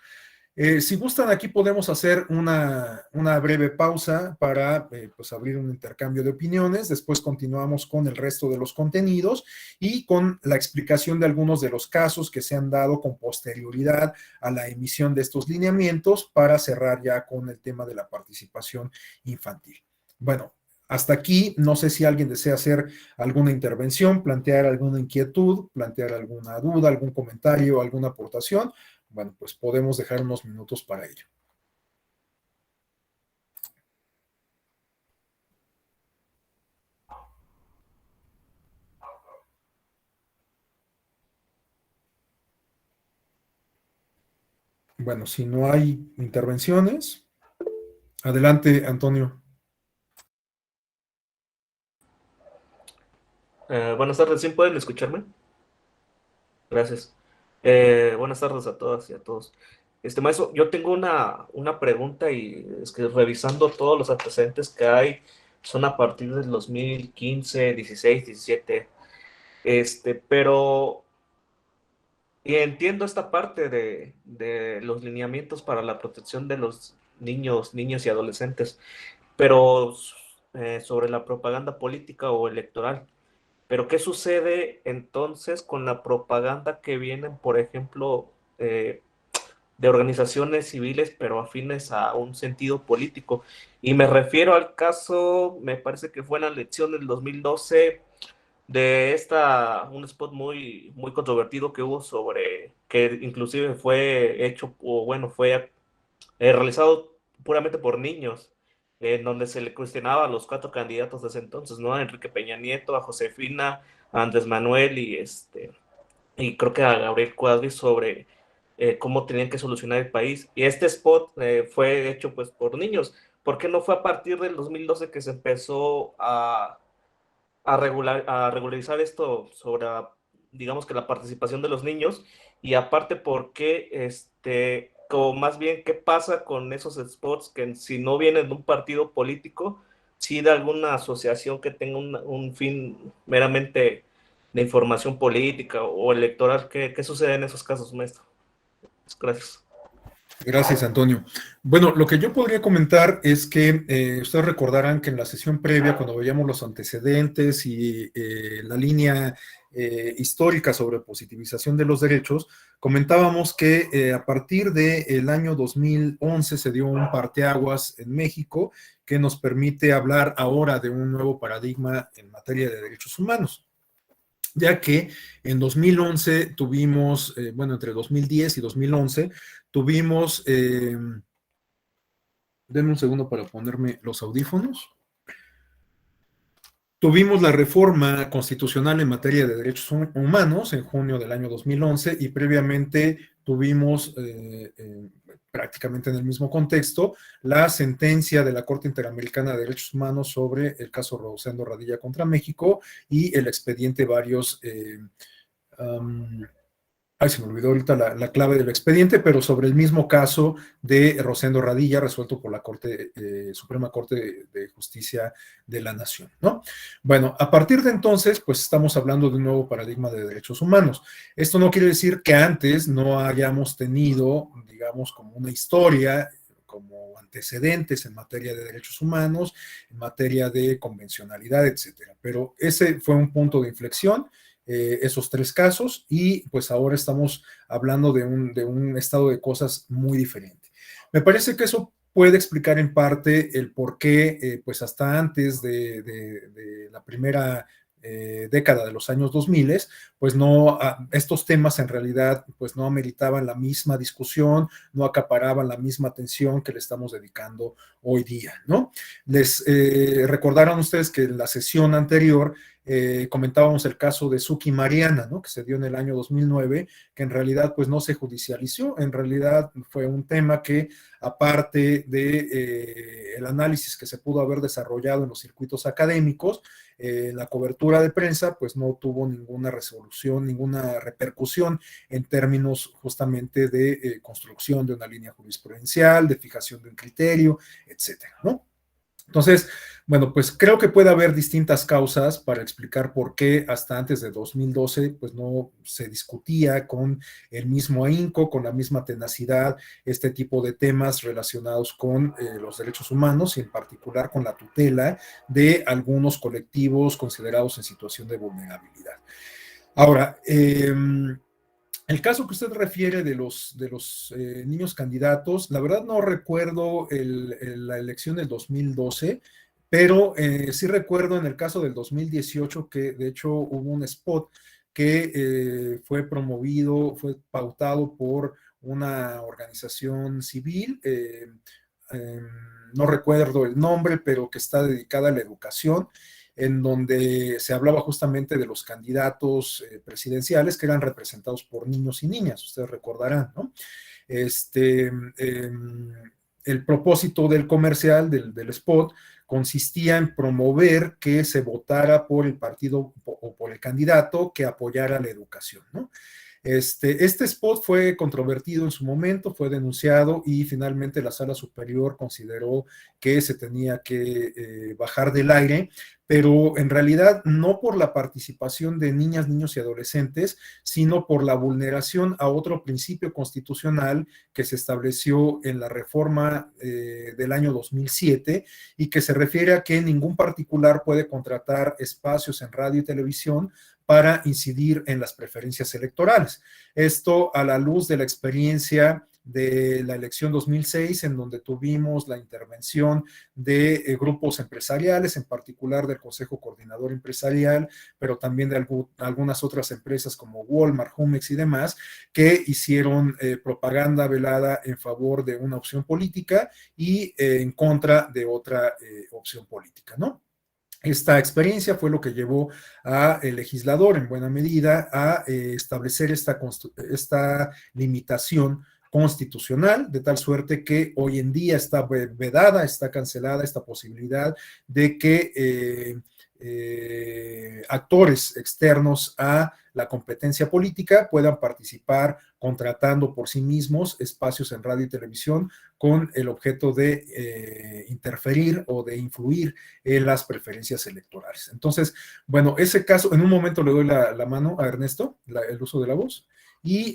si gustan, aquí podemos hacer una breve pausa para pues abrir un intercambio de opiniones. Después continuamos con el resto de los contenidos y con la explicación de algunos de los casos que se han dado con posterioridad a la emisión de estos lineamientos para cerrar ya con el tema de la participación infantil. Bueno, hasta aquí, no sé si alguien desea hacer alguna intervención, plantear alguna inquietud, plantear alguna duda, algún comentario, alguna aportación. Bueno, pues podemos dejar unos minutos para ello. Bueno, si no hay intervenciones, adelante, Antonio. Buenas tardes, ¿sí pueden escucharme? Gracias. Buenas tardes a todas y a todos. Maestro, yo tengo una pregunta y es que revisando todos los antecedentes que hay, son a partir del 2015, 16, 17, pero y entiendo esta parte de los lineamientos para la protección de los niños y adolescentes, pero sobre la propaganda política o electoral. Pero ¿qué sucede entonces con la propaganda que vienen, por ejemplo, de organizaciones civiles, pero afines a un sentido político? Y me refiero al caso, me parece que fue en la elección del 2012 de un spot muy controvertido que hubo sobre, que inclusive fue hecho, o bueno, fue realizado puramente por niños, en donde se le cuestionaba a los cuatro candidatos de ese entonces, ¿no? A Enrique Peña Nieto, a Josefina, a Andrés Manuel y creo que a Gabriel Cuadri sobre cómo tenían que solucionar el país. Y este spot fue hecho pues por niños. ¿Por qué no fue a partir del 2012 que se empezó a regularizar esto sobre, digamos que la participación de los niños? Y aparte, ¿por qué, como más bien, qué pasa con esos spots que si no vienen de un partido político, sí de alguna asociación que tenga un fin meramente de información política o electoral? ¿Qué sucede en esos casos, maestro? Gracias. Gracias, Antonio. Bueno, lo que yo podría comentar es que ustedes recordarán que en la sesión previa, cuando veíamos los antecedentes y la línea histórica sobre positivización de los derechos, comentábamos que a partir del año 2011 se dio un parteaguas en México que nos permite hablar ahora de un nuevo paradigma en materia de derechos humanos, ya que en 2011 tuvimos, bueno, entre 2010 y 2011, tuvimos, denme un segundo para ponerme los audífonos, tuvimos la reforma constitucional en materia de derechos humanos en junio del año 2011 y previamente tuvimos, prácticamente en el mismo contexto, la sentencia de la Corte Interamericana de Derechos Humanos sobre el caso Rosendo Radilla contra México y el expediente varios Ay, se me olvidó ahorita la clave del expediente, pero sobre el mismo caso de Rosendo Radilla, resuelto por la Suprema Corte de Justicia de la Nación, ¿no? Bueno, a partir de entonces, pues estamos hablando de un nuevo paradigma de derechos humanos. Esto no quiere decir que antes no hayamos tenido, digamos, como una historia, como antecedentes en materia de derechos humanos, en materia de convencionalidad, etcétera. Pero ese fue un punto de inflexión, esos 3 casos, y pues ahora estamos hablando de un estado de cosas muy diferente. Me parece que eso puede explicar en parte el por qué, pues hasta antes de la primera década de los años 2000, pues no, estos temas en realidad pues no ameritaban la misma discusión, no acaparaban la misma atención que le estamos dedicando hoy día, ¿no? Les recordaron ustedes que en la sesión anterior comentábamos el caso de Suki Mariana, ¿no? Que se dio en el año 2009, que en realidad pues no se judicializó, en realidad fue un tema que aparte de el análisis que se pudo haber desarrollado en los circuitos académicos, la cobertura de prensa pues no tuvo ninguna resolución, ninguna repercusión en términos justamente de construcción de una línea jurisprudencial, de fijación de un criterio, etcétera, ¿no? Entonces, bueno, pues creo que puede haber distintas causas para explicar por qué hasta antes de 2012 pues no se discutía con el mismo ahínco, con la misma tenacidad, este tipo de temas relacionados con los derechos humanos y en particular con la tutela de algunos colectivos considerados en situación de vulnerabilidad. Ahora, el caso que usted refiere de los niños candidatos, la verdad no recuerdo la elección del 2012, pero sí recuerdo en el caso del 2018 que de hecho hubo un spot que fue promovido, fue pautado por una organización civil, no recuerdo el nombre, pero que está dedicada a la educación, en donde se hablaba justamente de los candidatos presidenciales que eran representados por niños y niñas, ustedes recordarán, ¿no? El propósito del comercial, del spot, consistía en promover que se votara por el partido o por el candidato que apoyara la educación, ¿no? Este spot fue controvertido en su momento, fue denunciado y finalmente la Sala Superior consideró que se tenía que bajar del aire, pero en realidad no por la participación de niñas, niños y adolescentes, sino por la vulneración a otro principio constitucional que se estableció en la reforma del año 2007 y que se refiere a que ningún particular puede contratar espacios en radio y televisión para incidir en las preferencias electorales. Esto a la luz de la experiencia de la elección 2006, en donde tuvimos la intervención de grupos empresariales, en particular del Consejo Coordinador Empresarial, pero también de algunas otras empresas como Walmart, Jumex y demás, que hicieron propaganda velada en favor de una opción política y en contra de otra opción política, ¿no? Esta experiencia fue lo que llevó al legislador en buena medida a establecer esta limitación constitucional, de tal suerte que hoy en día está vedada, está cancelada esta posibilidad de que actores externos a la competencia política puedan participar contratando por sí mismos espacios en radio y televisión con el objeto de interferir o de influir en las preferencias electorales. Entonces, bueno, ese caso, en un momento le doy la mano a Ernesto, el uso de la voz, y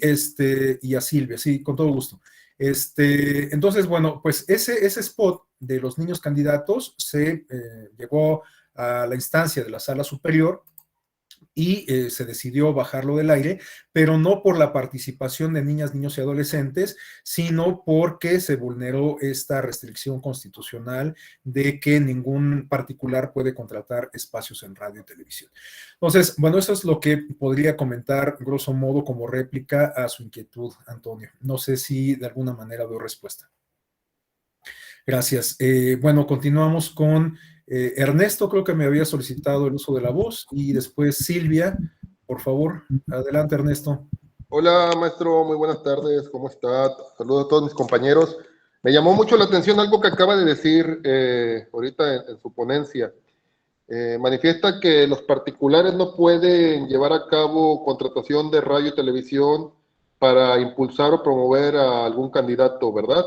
a Silvia, sí, con todo gusto. Entonces, bueno, pues ese spot de los niños candidatos se llegó a la instancia de la Sala Superior y se decidió bajarlo del aire, pero no por la participación de niñas, niños y adolescentes, sino porque se vulneró esta restricción constitucional de que ningún particular puede contratar espacios en radio y televisión. Entonces, bueno, eso es lo que podría comentar, grosso modo, como réplica a su inquietud, Antonio. No sé si de alguna manera doy respuesta. Gracias. Bueno, continuamos con Ernesto, creo que me había solicitado el uso de la voz, y después Silvia, por favor. Adelante, Ernesto. Hola, maestro, muy buenas tardes, ¿cómo está? Saludos a todos mis compañeros. Me llamó mucho la atención algo que acaba de decir ahorita en su ponencia. Manifiesta que los particulares no pueden llevar a cabo contratación de radio y televisión para impulsar o promover a algún candidato, ¿verdad?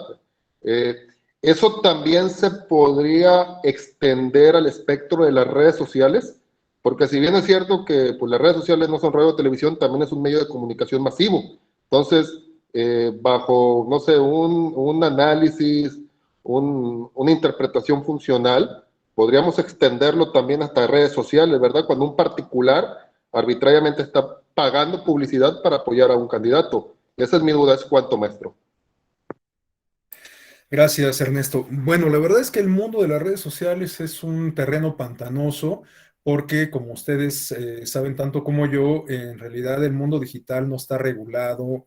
Eso también se podría extender al espectro de las redes sociales, porque si bien es cierto que pues, las redes sociales no son radio o televisión, también es un medio de comunicación masivo. Entonces, bajo, no sé, un análisis, una interpretación funcional, podríamos extenderlo también hasta redes sociales, ¿verdad? Cuando un particular arbitrariamente está pagando publicidad para apoyar a un candidato. Esa es mi duda, ¿es cuánto, maestro? Gracias, Ernesto. Bueno, la verdad es que el mundo de las redes sociales es un terreno pantanoso porque, como ustedes saben tanto como yo, en realidad el mundo digital no está regulado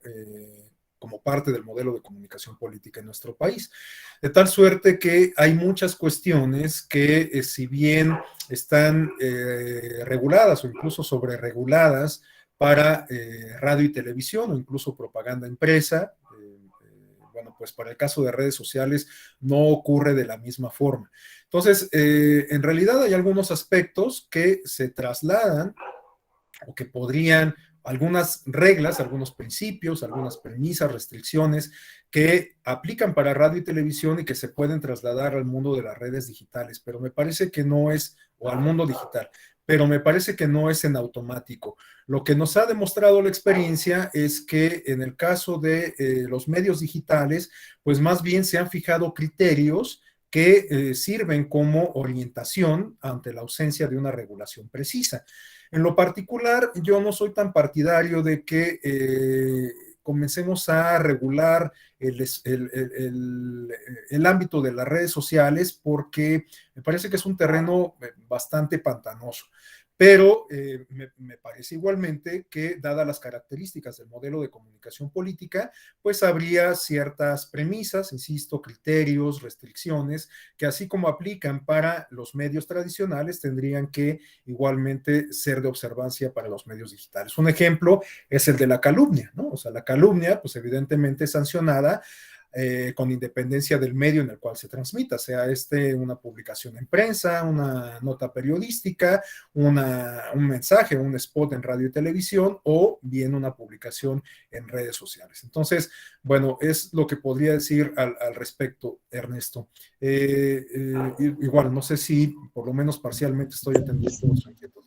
como parte del modelo de comunicación política en nuestro país. De tal suerte que hay muchas cuestiones que, si bien están reguladas o incluso sobrereguladas para radio y televisión o incluso propaganda impresa, bueno, pues para el caso de redes sociales no ocurre de la misma forma. Entonces, en realidad hay algunos aspectos que se trasladan o que podrían, algunas reglas, algunos principios, algunas premisas, restricciones que aplican para radio y televisión y que se pueden trasladar al mundo de las redes digitales, pero me parece que no es, o al mundo digital, pero me parece que no es en automático. Lo que nos ha demostrado la experiencia es que en el caso de los medios digitales, pues más bien se han fijado criterios que sirven como orientación ante la ausencia de una regulación precisa. En lo particular, yo no soy tan partidario de que comencemos a regular el ámbito de las redes sociales porque me parece que es un terreno bastante pantanoso. Pero me parece igualmente que, dadas las características del modelo de comunicación política, pues habría ciertas premisas, insisto, criterios, restricciones, que así como aplican para los medios tradicionales, tendrían que igualmente ser de observancia para los medios digitales. Un ejemplo es el de la calumnia, ¿no? O sea, la calumnia, pues evidentemente es sancionada con independencia del medio en el cual se transmita, sea una publicación en prensa, una nota periodística, un mensaje, un spot en radio y televisión, o bien una publicación en redes sociales. Entonces, bueno, es lo que podría decir al respecto, Ernesto. Igual, no sé si por lo menos parcialmente estoy atendiendo su inquietud.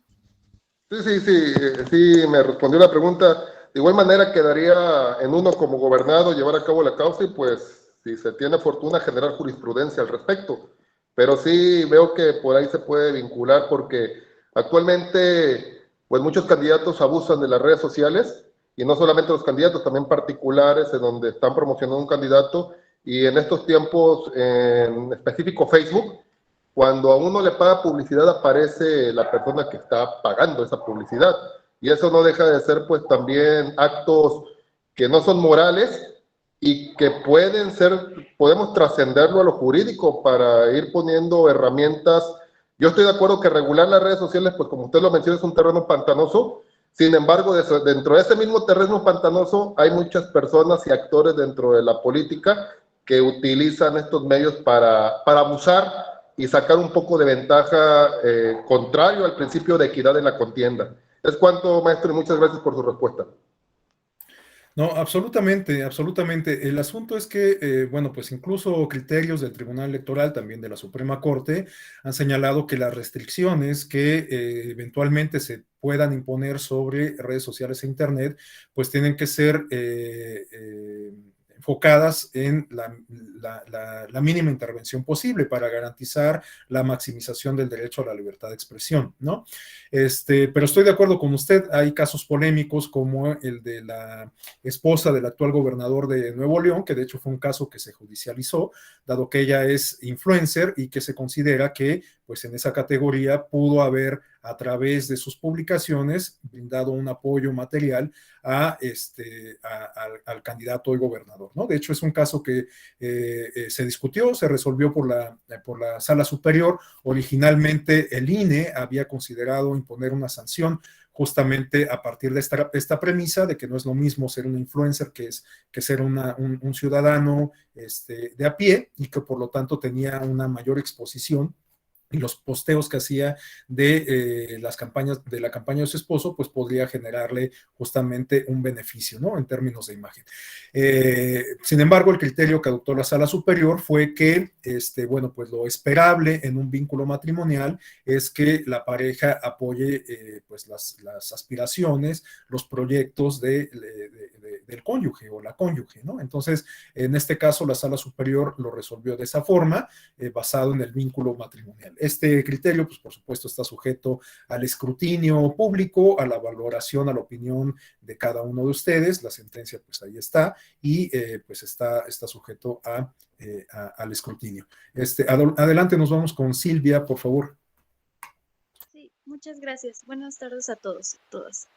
Sí, me respondió la pregunta. De igual manera quedaría en uno como gobernado llevar a cabo la causa y pues si se tiene fortuna generar jurisprudencia al respecto. Pero sí veo que por ahí se puede vincular porque actualmente pues muchos candidatos abusan de las redes sociales y no solamente los candidatos, también particulares en donde están promocionando un candidato y en estos tiempos en específico Facebook, cuando a uno le paga publicidad aparece la persona que está pagando esa publicidad. Y eso no deja de ser pues también actos que no son morales y que podemos trascenderlo a lo jurídico para ir poniendo herramientas. Yo estoy de acuerdo que regular las redes sociales, pues como usted lo menciona, es un terreno pantanoso. Sin embargo, dentro de ese mismo terreno pantanoso hay muchas personas y actores dentro de la política que utilizan estos medios para abusar y sacar un poco de ventaja contrario al principio de equidad en la contienda. Es cuanto, maestro, y muchas gracias por su respuesta. No, absolutamente, absolutamente. El asunto es que, bueno, pues incluso criterios del Tribunal Electoral, también de la Suprema Corte, han señalado que las restricciones que eventualmente se puedan imponer sobre redes sociales e Internet, pues tienen que ser enfocadas en la mínima intervención posible para garantizar la maximización del derecho a la libertad de expresión, ¿no? Pero estoy de acuerdo con usted, hay casos polémicos como el de la esposa del actual gobernador de Nuevo León, que de hecho fue un caso que se judicializó, dado que ella es influencer y que se considera que, pues en esa categoría pudo haber, a través de sus publicaciones, brindado un apoyo material al candidato y gobernador, ¿no? De hecho, es un caso que se discutió, se resolvió por la Sala Superior. Originalmente el INE había considerado imponer una sanción justamente a partir de esta premisa de que no es lo mismo ser un influencer que ser un ciudadano de a pie y que por lo tanto tenía una mayor exposición y los posteos que hacía de las campañas, de la campaña de su esposo, pues podría generarle justamente un beneficio, ¿no? En términos de imagen. Sin embargo, el criterio que adoptó la Sala Superior fue que, bueno, pues lo esperable en un vínculo matrimonial es que la pareja apoye pues las aspiraciones, los proyectos del cónyuge o la cónyuge, ¿no? Entonces, en este caso, la Sala Superior lo resolvió de esa forma, basado en el vínculo matrimonial. Este criterio, pues por supuesto, está sujeto al escrutinio público, a la valoración, a la opinión de cada uno de ustedes. La sentencia, pues ahí está, y pues está sujeto al escrutinio. Adelante, nos vamos con Silvia, por favor. Sí, muchas gracias. Buenas tardes a todos y todas.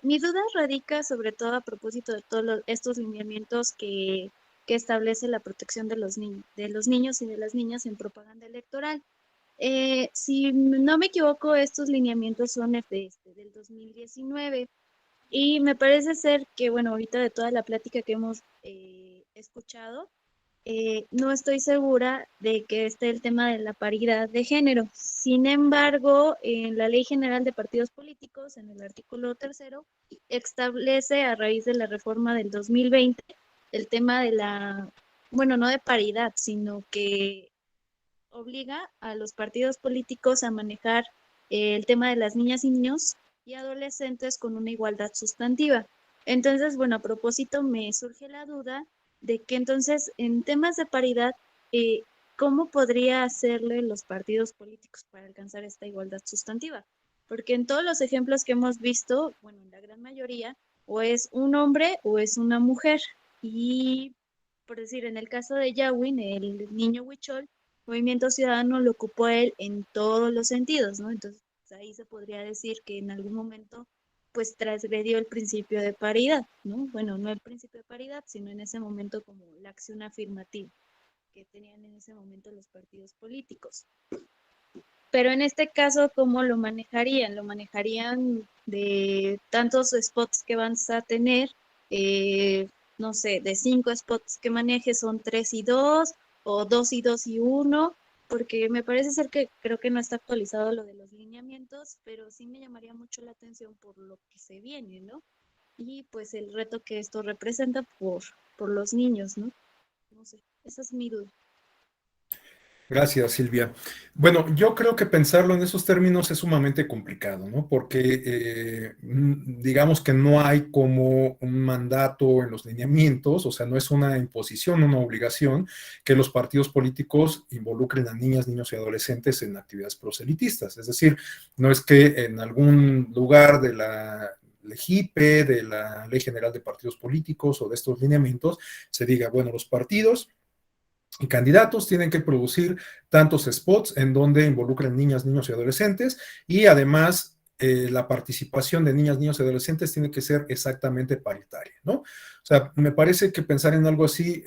Mi duda radica sobre todo a propósito de todos estos lineamientos que establece la protección de los niños y de las niñas en propaganda electoral. Si no me equivoco, estos lineamientos son del 2019 y me parece ser que, bueno, ahorita de toda la plática que hemos escuchado, no estoy segura de que esté el tema de la paridad de género. Sin embargo, en la Ley General de Partidos Políticos, en el artículo 3º, establece a raíz de la reforma del 2020 el tema de bueno, no de paridad, sino que obliga a los partidos políticos a manejar el tema de las niñas y niños y adolescentes con una igualdad sustantiva. Entonces, bueno, a propósito me surge la duda de que entonces en temas de paridad, ¿cómo podría hacerle los partidos políticos para alcanzar esta igualdad sustantiva? Porque en todos los ejemplos que hemos visto, bueno, en la gran mayoría, o es un hombre o es una mujer. Y, por decir, en el caso de Yawin, el niño Huichol, Movimiento Ciudadano lo ocupó él en todos los sentidos, ¿no? Entonces, ahí se podría decir que en algún momento pues transgredió el principio de paridad, ¿no? Bueno, no el principio de paridad, sino en ese momento como la acción afirmativa que tenían en ese momento los partidos políticos. Pero en este caso, ¿cómo lo manejarían? Lo manejarían de tantos spots que van a tener, no sé, de 5 spots que maneje son 3 y 2, o 2 y 2 y 1, porque me parece ser que creo que no está actualizado lo de los lineamientos, pero sí me llamaría mucho la atención por lo que se viene, ¿no? Y pues el reto que esto representa por los niños, ¿no? No sé, esa es mi duda. Gracias, Silvia. Bueno, yo creo que pensarlo en esos términos es sumamente complicado, ¿no? Porque digamos que no hay como un mandato en los lineamientos, o sea, no es una imposición, una obligación que los partidos políticos involucren a niñas, niños y adolescentes en actividades proselitistas. Es decir, no es que en algún lugar de la LEGIPE, de la Ley General de Partidos Políticos o de estos lineamientos, se diga, bueno, los partidos y candidatos tienen que producir tantos spots en donde involucren niñas, niños y adolescentes, y además la participación de niñas, niños y adolescentes tiene que ser exactamente paritaria, ¿no? O sea, me parece que pensar en algo así,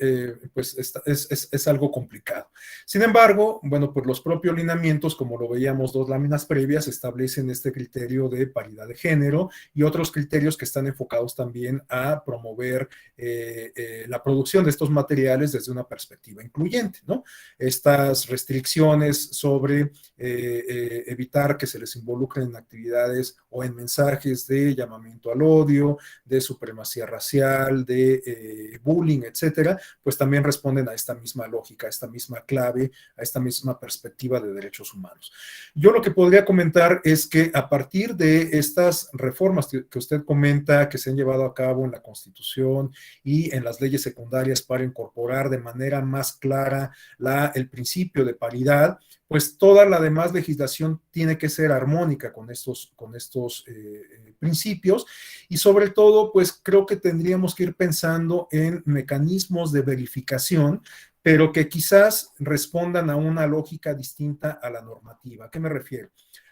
pues es algo complicado. Sin embargo, bueno, pues los propios lineamientos, como lo veíamos 2 láminas previas, establecen este criterio de paridad de género y otros criterios que están enfocados también a promover la producción de estos materiales desde una perspectiva incluyente, ¿no? Estas restricciones sobre evitar que se les involucren en actividades o en mensajes de llamamiento al odio, de supremacía racial, de bullying, etcétera, pues también responden a esta misma lógica, a esta misma clave, a esta misma perspectiva de derechos humanos. Yo lo que podría comentar es que a partir de estas reformas que usted comenta, que se han llevado a cabo en la Constitución y en las leyes secundarias para incorporar de manera más clara el principio de paridad, pues toda la demás legislación tiene que ser armónica con estos principios, y sobre todo, pues creo que tendríamos que ir pensando en mecanismos de verificación, pero que quizás respondan a una lógica distinta a la normativa. ¿A qué me refiero?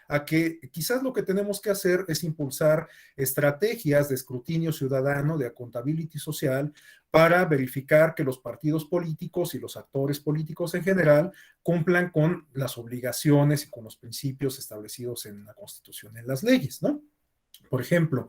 A que quizás lo que tenemos que hacer es impulsar estrategias de escrutinio ciudadano, de accountability social, para verificar que los partidos políticos y los actores políticos en general cumplan con las obligaciones y con los principios establecidos en la Constitución, en las leyes, ¿no? Por ejemplo,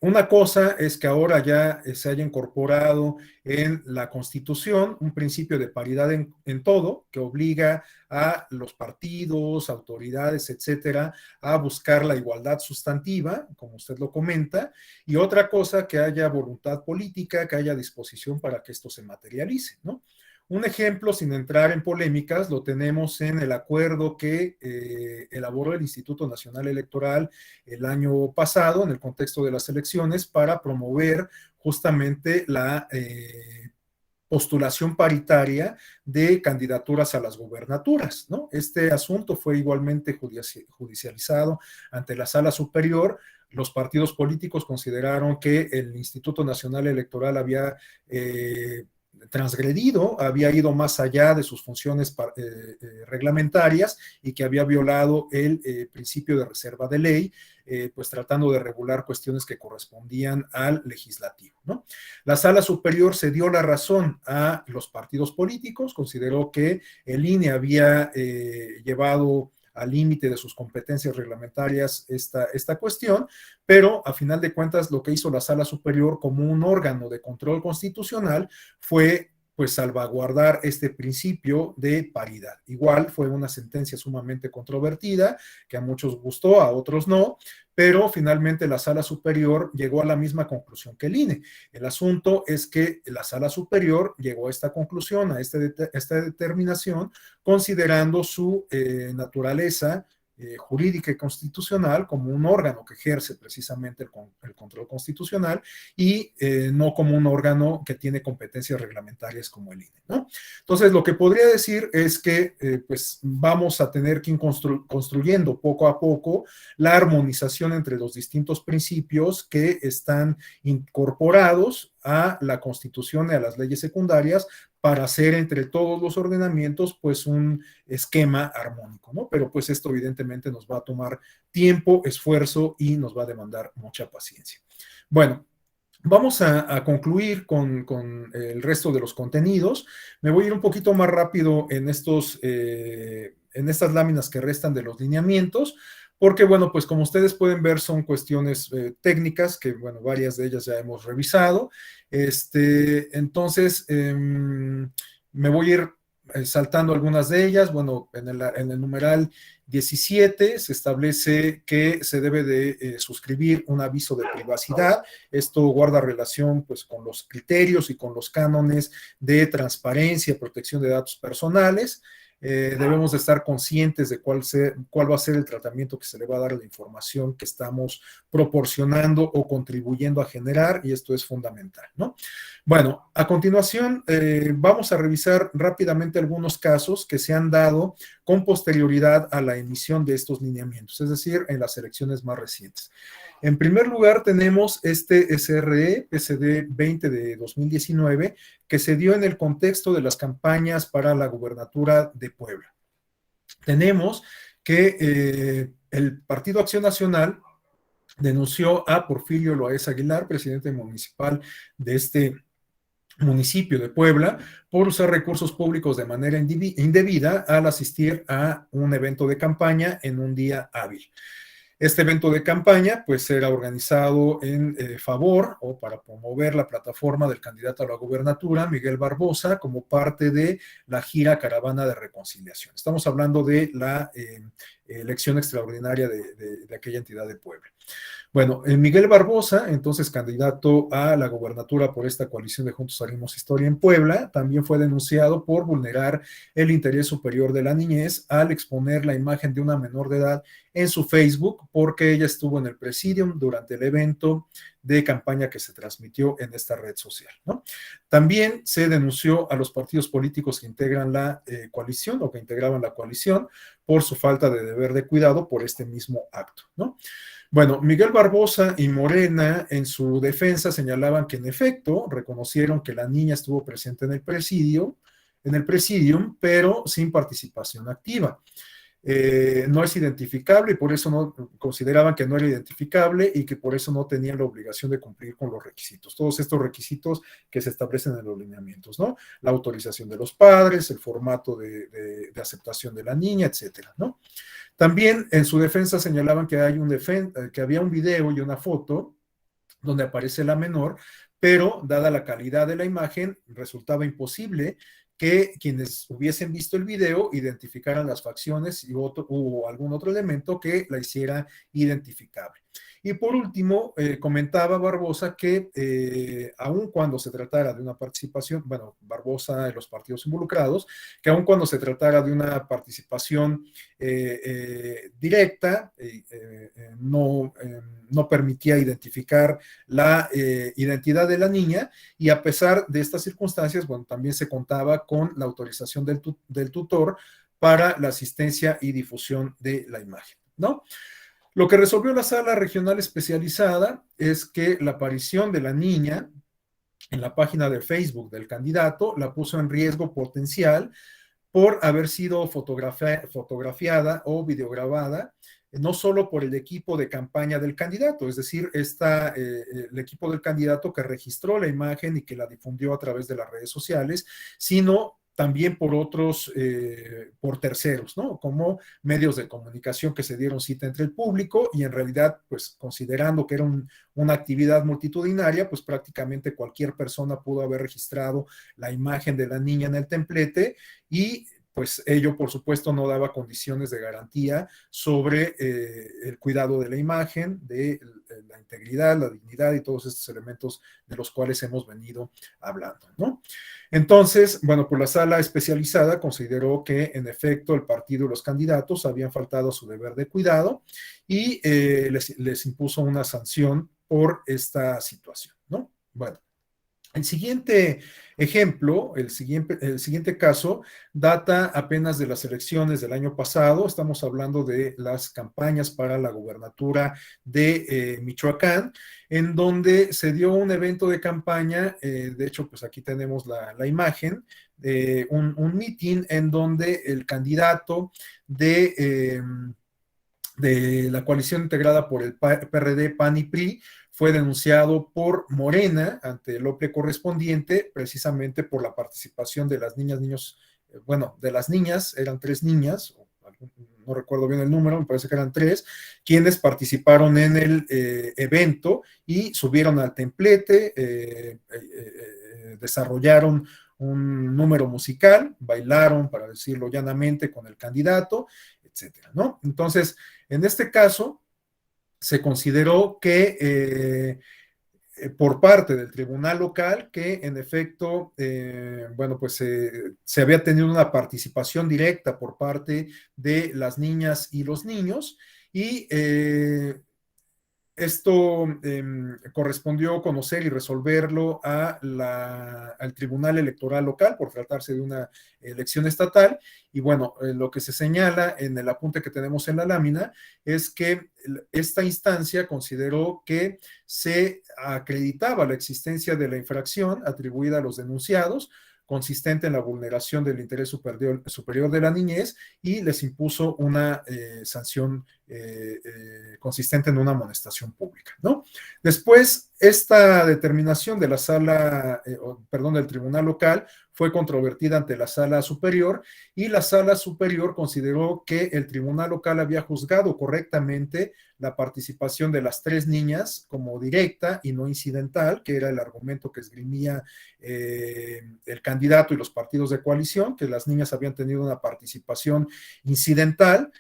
una cosa es que ahora ya se haya incorporado en la Constitución un principio de paridad en todo, que obliga a los partidos, autoridades, etcétera, a buscar la igualdad sustantiva, como usted lo comenta, y otra cosa, que haya voluntad política, que haya disposición para que esto se materialice, ¿no? Un ejemplo, sin entrar en polémicas, lo tenemos en el acuerdo que elaboró el Instituto Nacional Electoral el año pasado, en el contexto de las elecciones, para promover justamente la postulación paritaria de candidaturas a las gubernaturas, ¿no? Este asunto fue igualmente judicializado ante la Sala Superior. Los partidos políticos consideraron que el Instituto Nacional Electoral había transgredido, había ido más allá de sus funciones reglamentarias y que había violado el principio de reserva de ley, pues tratando de regular cuestiones que correspondían al legislativo, ¿no? La Sala Superior se dio la razón a los partidos políticos, consideró que el INE había llevado al límite de sus competencias reglamentarias esta cuestión, pero a final de cuentas lo que hizo la Sala Superior como un órgano de control constitucional fue pues salvaguardar este principio de paridad. Igual fue una sentencia sumamente controvertida, que a muchos gustó, a otros no, pero finalmente la Sala Superior llegó a la misma conclusión que el INE. El asunto es que la Sala Superior llegó a esta conclusión, a esta determinación, considerando su naturaleza jurídica y constitucional como un órgano que ejerce precisamente el control constitucional y no como un órgano que tiene competencias reglamentarias como el INE, ¿no? Entonces, lo que podría decir es que pues vamos a tener que ir construyendo poco a poco la armonización entre los distintos principios que están incorporados a la Constitución y a las leyes secundarias para hacer entre todos los ordenamientos pues un esquema armónico, ¿no? Pero pues esto evidentemente nos va a tomar tiempo, esfuerzo y nos va a demandar mucha paciencia. Bueno, vamos a concluir con el resto de los contenidos. Me voy a ir un poquito más rápido en estas láminas que restan de los lineamientos, porque, bueno, pues como ustedes pueden ver, son cuestiones técnicas que, bueno, varias de ellas ya hemos revisado. Entonces, me voy a ir saltando algunas de ellas. Bueno, en el numeral 17 se establece que se debe de suscribir un aviso de privacidad. Esto guarda relación pues con los criterios y con los cánones de transparencia, protección de datos personales. Debemos de estar conscientes de cuál va a ser el tratamiento que se le va a dar a la información que estamos proporcionando o contribuyendo a generar, y esto es fundamental, ¿no? Bueno, a continuación vamos a revisar rápidamente algunos casos que se han dado con posterioridad a la emisión de estos lineamientos, es decir, en las elecciones más recientes. En primer lugar, tenemos este SRE PSD 20 de 2019 que se dio en el contexto de las campañas para la gubernatura de Puebla. Tenemos que el Partido Acción Nacional denunció a Porfirio Loaesa Aguilar, presidente municipal de este municipio de Puebla, por usar recursos públicos de manera indebida al asistir a un evento de campaña en un día hábil. Este evento de campaña pues era organizado en favor o para promover la plataforma del candidato a la gubernatura, Miguel Barbosa, como parte de la gira Caravana de Reconciliación. Estamos hablando de la elección extraordinaria de aquella entidad de Puebla. Bueno, Miguel Barbosa, entonces candidato a la gubernatura por esta coalición de Juntos Haremos Historia en Puebla, también fue denunciado por vulnerar el interés superior de la niñez al exponer la imagen de una menor de edad en su Facebook, porque ella estuvo en el presidium durante el evento de campaña que se transmitió en esta red social, ¿no? También se denunció a los partidos políticos que integran la coalición o que integraban la coalición por su falta de deber de cuidado por este mismo acto, ¿no? Bueno, Miguel Barbosa y Morena en su defensa señalaban que en efecto reconocieron que la niña estuvo presente en el presidium, pero sin participación activa. No es identificable y por eso no consideraban que no era identificable y que por eso no tenían la obligación de cumplir con los requisitos, todos estos requisitos que se establecen en los lineamientos, ¿no? La autorización de los padres, el formato de aceptación de la niña, etcétera, ¿no? También en su defensa señalaban que, que había un video y una foto donde aparece la menor, pero dada la calidad de la imagen, resultaba imposible que quienes hubiesen visto el video identificaran las facciones o algún otro elemento que la hiciera identificable. Y por último, comentaba Barbosa que aun cuando se tratara de una participación, bueno, Barbosa y los partidos involucrados, que aun cuando se tratara de una participación directa, no permitía identificar la identidad de la niña, y a pesar de estas circunstancias, bueno, también se contaba con la autorización del tutor para la asistencia y difusión de la imagen, ¿no? Lo que resolvió la sala regional especializada es que la aparición de la niña en la página de Facebook del candidato la puso en riesgo potencial por haber sido fotografiada o videograbada, no solo por el equipo de campaña del candidato, es decir, el equipo del candidato que registró la imagen y que la difundió a través de las redes sociales, sino también por otros, por terceros, ¿no? Como medios de comunicación que se dieron cita entre el público, y en realidad, pues considerando que era una actividad multitudinaria, pues prácticamente cualquier persona pudo haber registrado la imagen de la niña en el templete, y pues ello, por supuesto, no daba condiciones de garantía sobre el cuidado de la imagen, de la integridad, la dignidad y todos estos elementos de los cuales hemos venido hablando, ¿no? Entonces, bueno, pues la sala especializada consideró que, en efecto, el partido y los candidatos habían faltado a su deber de cuidado y les impuso una sanción por esta situación, ¿no? Bueno. El siguiente ejemplo, el siguiente caso, data apenas de las elecciones del año pasado. Estamos hablando de las campañas para la gubernatura de Michoacán, en donde se dio un evento de campaña. De hecho, pues aquí tenemos la imagen de un meeting en donde el candidato de la coalición integrada por el PRD, PAN y PRI, fue denunciado por Morena ante el OPLE correspondiente, precisamente por la participación de las niñas, de las niñas, eran 3 niñas, no recuerdo bien el número, me parece que eran 3, quienes participaron en el evento y subieron al templete, desarrollaron un número musical, bailaron, para decirlo llanamente, con el candidato, etcétera, ¿no? Entonces, en este caso, se consideró que por parte del tribunal local que en efecto, pues se había tenido una participación directa por parte de las niñas y los niños, y esto correspondió conocer y resolverlo al Tribunal Electoral Local por tratarse de una elección estatal. Y bueno, lo que se señala en el apunte que tenemos en la lámina es que esta instancia consideró que se acreditaba la existencia de la infracción atribuida a los denunciados, consistente en la vulneración del interés superior de la niñez, y les impuso una sanción consistente en una amonestación pública, ¿no? Después, esta determinación de la sala, del tribunal local fue controvertida ante la sala superior, y la sala superior consideró que el tribunal local había juzgado correctamente la participación de las 3 niñas como directa y no incidental, que era el argumento que esgrimía el candidato y los partidos de coalición, que las niñas habían tenido una participación incidental.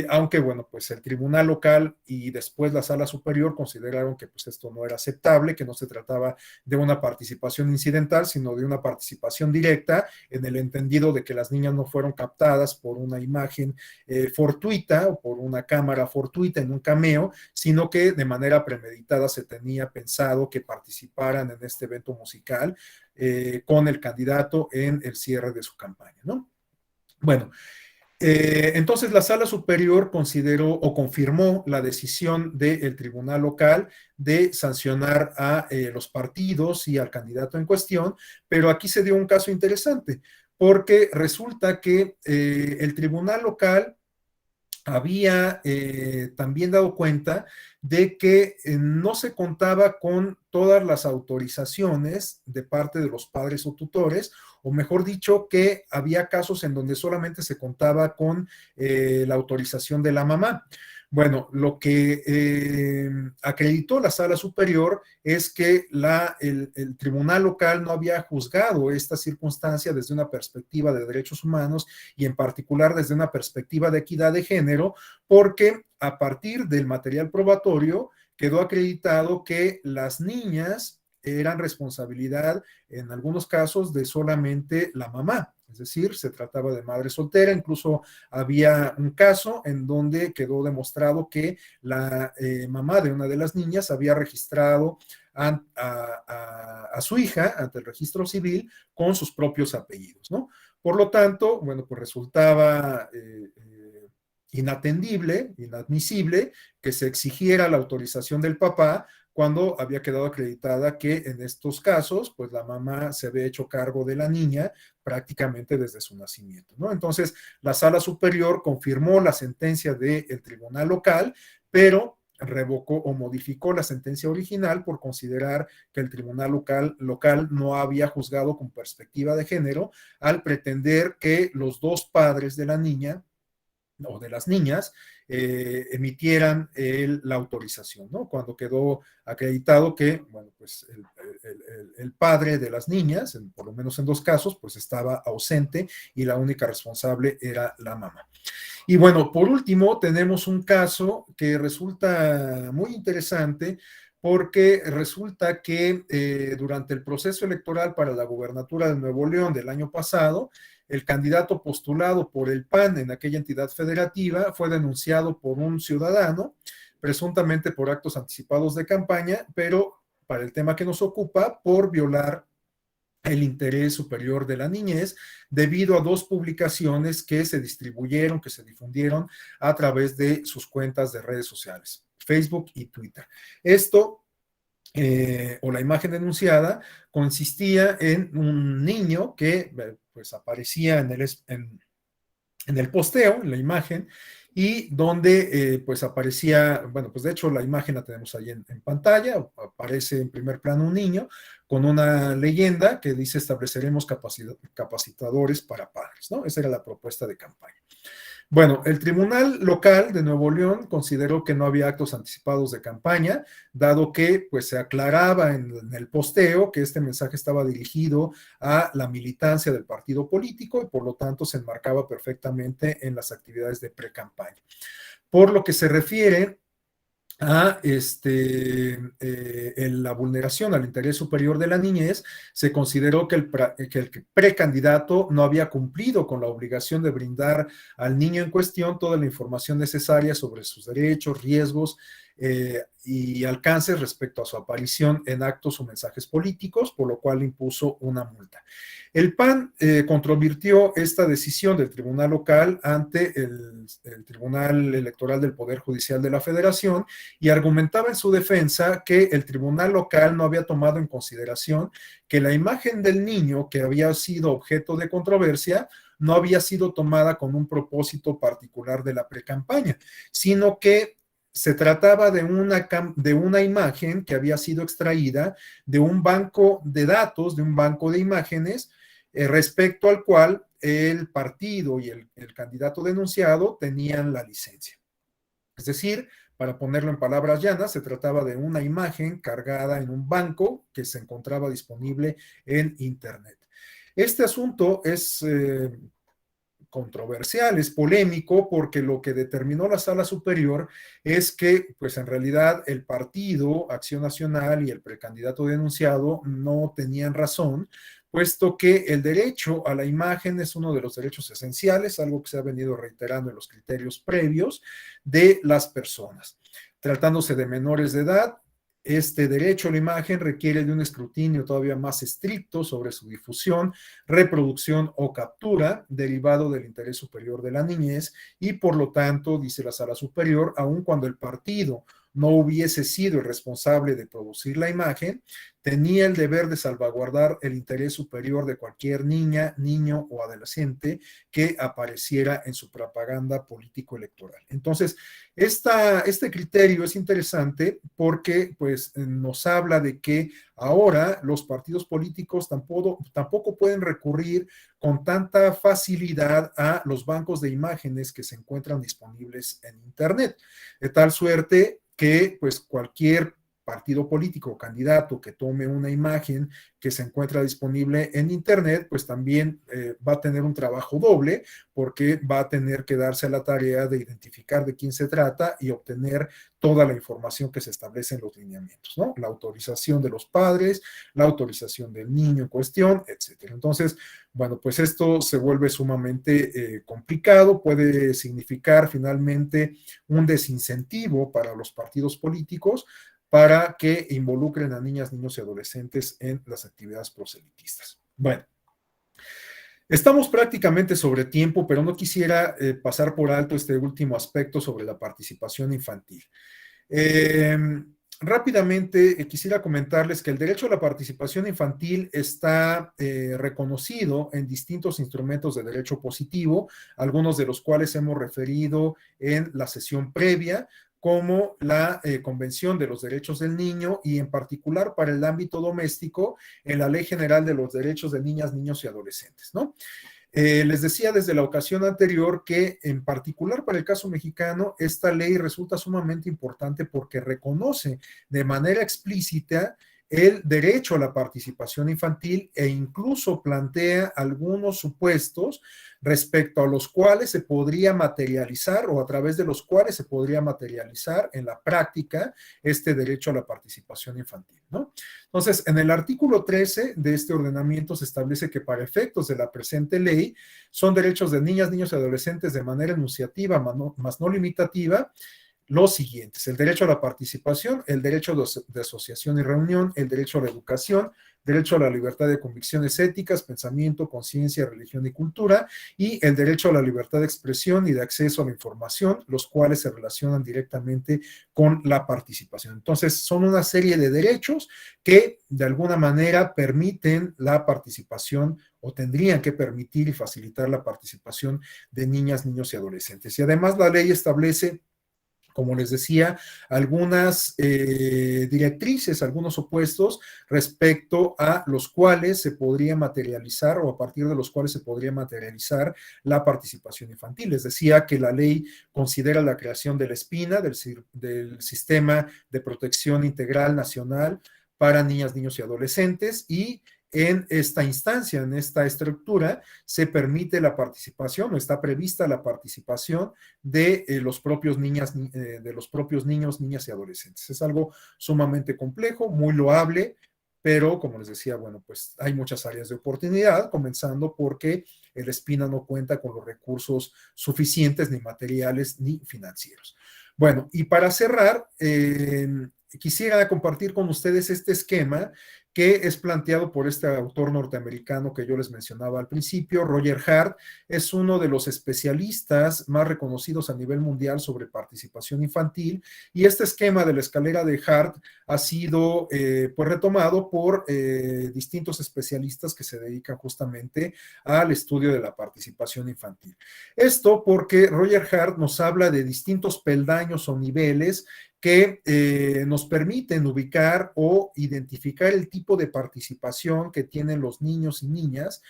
Aunque bueno, pues el tribunal local y después la sala superior consideraron que pues esto no era aceptable, que no se trataba de una participación incidental, sino de una participación directa, en el entendido de que las niñas no fueron captadas por una imagen fortuita o por una cámara fortuita en un cameo, sino que de manera premeditada se tenía pensado que participaran en este evento musical con el candidato en el cierre de su campaña, ¿no? Bueno, entonces la sala superior consideró o confirmó la decisión del tribunal local de sancionar a los partidos y al candidato en cuestión, pero aquí se dio un caso interesante, porque resulta que el tribunal local había también dado cuenta de que no se contaba con todas las autorizaciones de parte de los padres o tutores, o mejor dicho, que había casos en donde solamente se contaba con la autorización de la mamá. Bueno, lo que acreditó la Sala Superior es que el tribunal local no había juzgado esta circunstancia desde una perspectiva de derechos humanos y en particular desde una perspectiva de equidad de género, porque a partir del material probatorio quedó acreditado que las niñas eran responsabilidad, en algunos casos, de solamente la mamá. Es decir, se trataba de madre soltera. Incluso había un caso en donde quedó demostrado que la mamá de una de las niñas había registrado a su hija ante el registro civil con sus propios apellidos, ¿no? Por lo tanto, bueno, pues resultaba inatendible, inadmisible, que se exigiera la autorización del papá cuando había quedado acreditada que en estos casos, pues la mamá se había hecho cargo de la niña prácticamente desde su nacimiento, ¿no? Entonces, la Sala Superior confirmó la sentencia del tribunal local, pero revocó o modificó la sentencia original por considerar que el tribunal local no había juzgado con perspectiva de género al pretender que los dos padres de la niña o de las niñas emitieran la autorización, ¿no? Cuando quedó acreditado que, bueno, pues el padre de las niñas, por lo menos en dos casos, pues estaba ausente y la única responsable era la mamá. Y bueno, por último, tenemos un caso que resulta muy interesante porque resulta que durante el proceso electoral para la gubernatura de Nuevo León del año pasado, el candidato postulado por el PAN en aquella entidad federativa fue denunciado por un ciudadano, presuntamente por actos anticipados de campaña, pero para el tema que nos ocupa, por violar el interés superior de la niñez, debido a dos publicaciones que se distribuyeron, que se difundieron a través de sus cuentas de redes sociales, Facebook y Twitter. Esto, o la imagen denunciada, consistía en un niño que pues aparecía en el posteo, en la imagen, y donde pues aparecía, bueno, pues de hecho la imagen la tenemos ahí en pantalla, aparece en primer plano un niño con una leyenda que dice: estableceremos capacitadores para padres, ¿no? Esa era la propuesta de campaña. Bueno, el Tribunal Local de Nuevo León consideró que no había actos anticipados de campaña, dado que pues se aclaraba en el posteo que este mensaje estaba dirigido a la militancia del partido político y por lo tanto se enmarcaba perfectamente en las actividades de pre-campaña. Por lo que se refiere a la vulneración al interés superior de la niñez, se consideró que el precandidato no había cumplido con la obligación de brindar al niño en cuestión toda la información necesaria sobre sus derechos, riesgos y alcances respecto a su aparición en actos o mensajes políticos, por lo cual impuso una multa. El PAN controvirtió esta decisión del tribunal local ante el Tribunal Electoral del Poder Judicial de la Federación y argumentaba en su defensa que el tribunal local no había tomado en consideración que la imagen del niño que había sido objeto de controversia no había sido tomada con un propósito particular de la precampaña, sino que se trataba de una imagen que había sido extraída de un banco de datos, de un banco de imágenes, respecto al cual el partido y el candidato denunciado tenían la licencia. Es decir, para ponerlo en palabras llanas, se trataba de una imagen cargada en un banco que se encontraba disponible en Internet. Este asunto es controversial, es polémico, porque lo que determinó la Sala Superior es que, pues en realidad, el partido Acción Nacional y el precandidato denunciado no tenían razón, puesto que el derecho a la imagen es uno de los derechos esenciales, algo que se ha venido reiterando en los criterios previos de las personas. Tratándose de menores de edad, este derecho a la imagen requiere de un escrutinio todavía más estricto sobre su difusión, reproducción o captura derivado del interés superior de la niñez y por lo tanto, dice la Sala Superior, aun cuando el partido no hubiese sido el responsable de producir la imagen, tenía el deber de salvaguardar el interés superior de cualquier niña, niño o adolescente que apareciera en su propaganda político-electoral. Entonces, este criterio es interesante porque pues, nos habla de que ahora los partidos políticos tampoco pueden recurrir con tanta facilidad a los bancos de imágenes que se encuentran disponibles en Internet, de tal suerte que pues cualquier partido político o candidato que tome una imagen que se encuentra disponible en Internet, pues también va a tener un trabajo doble porque va a tener que darse a la tarea de identificar de quién se trata y obtener toda la información que se establece en los lineamientos, ¿no? La autorización de los padres, la autorización del niño en cuestión, etcétera. Entonces, bueno, pues esto se vuelve sumamente complicado, puede significar finalmente un desincentivo para los partidos políticos para que involucren a niñas, niños y adolescentes en las actividades proselitistas. Bueno, estamos prácticamente sobre tiempo, pero no quisiera pasar por alto este último aspecto sobre la participación infantil. Rápidamente quisiera comentarles que el derecho a la participación infantil está reconocido en distintos instrumentos de derecho positivo, algunos de los cuales hemos referido en la sesión previa, como la Convención de los Derechos del Niño y en particular para el ámbito doméstico en la Ley General de los Derechos de Niñas, Niños y Adolescentes, ¿no? Les decía desde la ocasión anterior que en particular para el caso mexicano esta ley resulta sumamente importante porque reconoce de manera explícita el derecho a la participación infantil e incluso plantea algunos supuestos respecto a los cuales se podría materializar o a través de los cuales se podría materializar en la práctica este derecho a la participación infantil, ¿no? Entonces, en el artículo 13 de este ordenamiento se establece que para efectos de la presente ley son derechos de niñas, niños y adolescentes de manera enunciativa, más no limitativa, los siguientes: el derecho a la participación, el derecho de asociación y reunión, el derecho a la educación, derecho a la libertad de convicciones éticas, pensamiento, conciencia, religión y cultura, y el derecho a la libertad de expresión y de acceso a la información, los cuales se relacionan directamente con la participación. Entonces, son una serie de derechos que de alguna manera permiten la participación o tendrían que permitir y facilitar la participación de niñas, niños y adolescentes. Y además la ley establece, como les decía, algunas directrices, algunos opuestos respecto a los cuales se podría materializar o a partir de los cuales se podría materializar la participación infantil. Les decía que la ley considera la creación de la SPINA, del Sistema de Protección Integral Nacional para Niñas, Niños y Adolescentes, y en esta instancia, en esta estructura, se permite la participación o está prevista la participación de los propios niños, niñas y adolescentes. Es algo sumamente complejo, muy loable, pero como les decía, bueno, pues hay muchas áreas de oportunidad, comenzando porque el SPINA no cuenta con los recursos suficientes, ni materiales, ni financieros. Bueno, y para cerrar, quisiera compartir con ustedes este esquema que es planteado por este autor norteamericano que yo les mencionaba al principio. Roger Hart es uno de los especialistas más reconocidos a nivel mundial sobre participación infantil, y este esquema de la escalera de Hart ha sido pues retomado por distintos especialistas que se dedican justamente al estudio de la participación infantil. Esto porque Roger Hart nos habla de distintos peldaños o niveles que nos permiten ubicar o identificar el tipo de participación que tienen los niños y niñas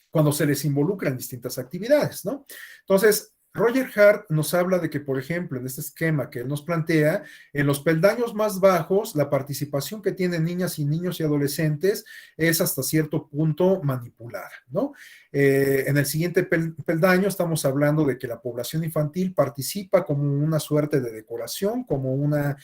cuando se les involucra en distintas actividades, ¿no? Entonces, Roger Hart nos habla de que, por ejemplo, en este esquema que él nos plantea, en los peldaños más bajos, la participación que tienen niñas y niños y adolescentes es hasta cierto punto manipulada, ¿no? En el siguiente peldaño estamos hablando de que la población infantil participa como una suerte de decoración, como una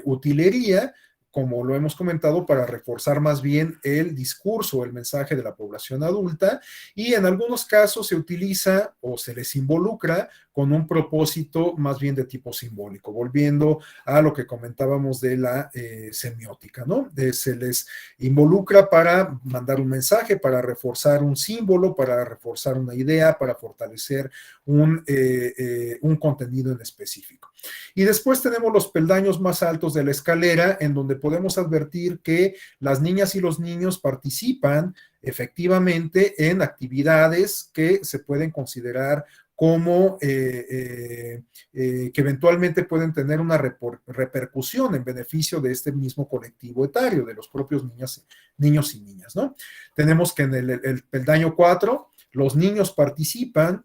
utilería, como lo hemos comentado, para reforzar más bien el discurso, el mensaje de la población adulta, y en algunos casos se utiliza o se les involucra con un propósito más bien de tipo simbólico, volviendo a lo que comentábamos de la semiótica, ¿no? Se les involucra para mandar un mensaje, para reforzar un símbolo, para reforzar una idea, para fortalecer un contenido en específico. Y después tenemos los peldaños más altos de la escalera, en donde podemos advertir que las niñas y los niños participan efectivamente en actividades que se pueden considerar como que eventualmente pueden tener una repercusión en beneficio de este mismo colectivo etario, de los propios niños y niñas, ¿no? Tenemos que en el peldaño 4, los niños participan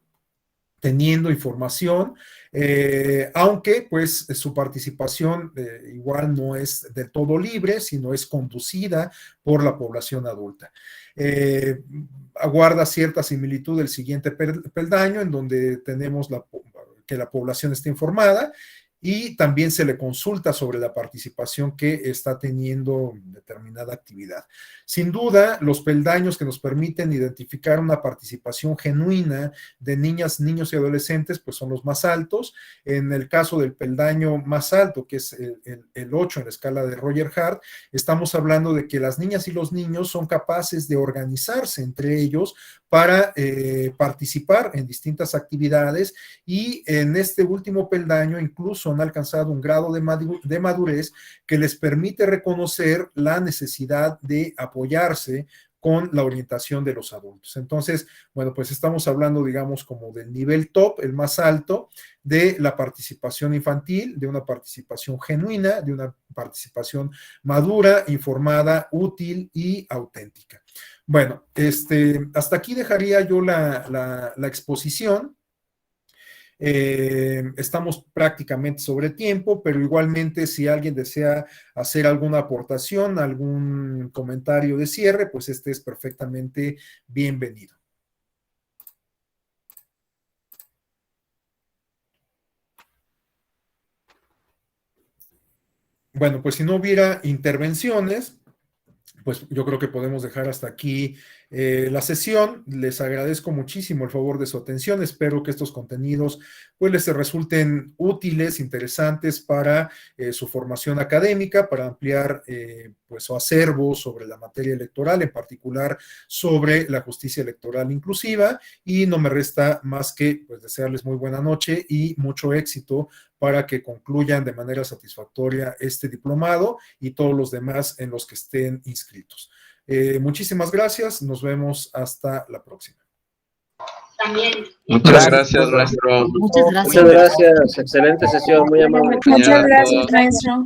teniendo información, aunque pues su participación igual no es del todo libre, sino es conducida por la población adulta. Aguarda cierta similitud el siguiente peldaño, en donde tenemos que la población esté informada, y también se le consulta sobre la participación que está teniendo determinada actividad. Sin duda, los peldaños que nos permiten identificar una participación genuina de niñas, niños y adolescentes, pues son los más altos. En el caso del peldaño más alto, que es el 8 en la escala de Roger Hart, estamos hablando de que las niñas y los niños son capaces de organizarse entre ellos para participar en distintas actividades, y en este último peldaño incluso han alcanzado un grado de madurez que les permite reconocer la necesidad de apoyarse con la orientación de los adultos. Entonces, bueno, pues estamos hablando, digamos, como del nivel top, el más alto, de la participación infantil, de una participación genuina, de una participación madura, informada, útil y auténtica. Bueno, hasta aquí dejaría yo la exposición. Estamos prácticamente sobre tiempo, pero igualmente si alguien desea hacer alguna aportación, algún comentario de cierre, pues es perfectamente bienvenido. Bueno, pues si no hubiera intervenciones, pues yo creo que podemos dejar hasta aquí la sesión. Les agradezco muchísimo el favor de su atención. Espero que estos contenidos pues les resulten útiles, interesantes para su formación académica, para ampliar pues su acervo sobre la materia electoral, en particular sobre la justicia electoral inclusiva, y no me resta más que pues desearles muy buena noche y mucho éxito para que concluyan de manera satisfactoria este diplomado y todos los demás en los que estén inscritos. Muchísimas gracias, nos vemos hasta la próxima. También. Muchas gracias, maestro. Muchas gracias, excelente sesión, muy amable. Muchas gracias, maestro.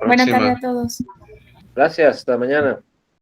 Buenas tardes a todos. Gracias, hasta mañana.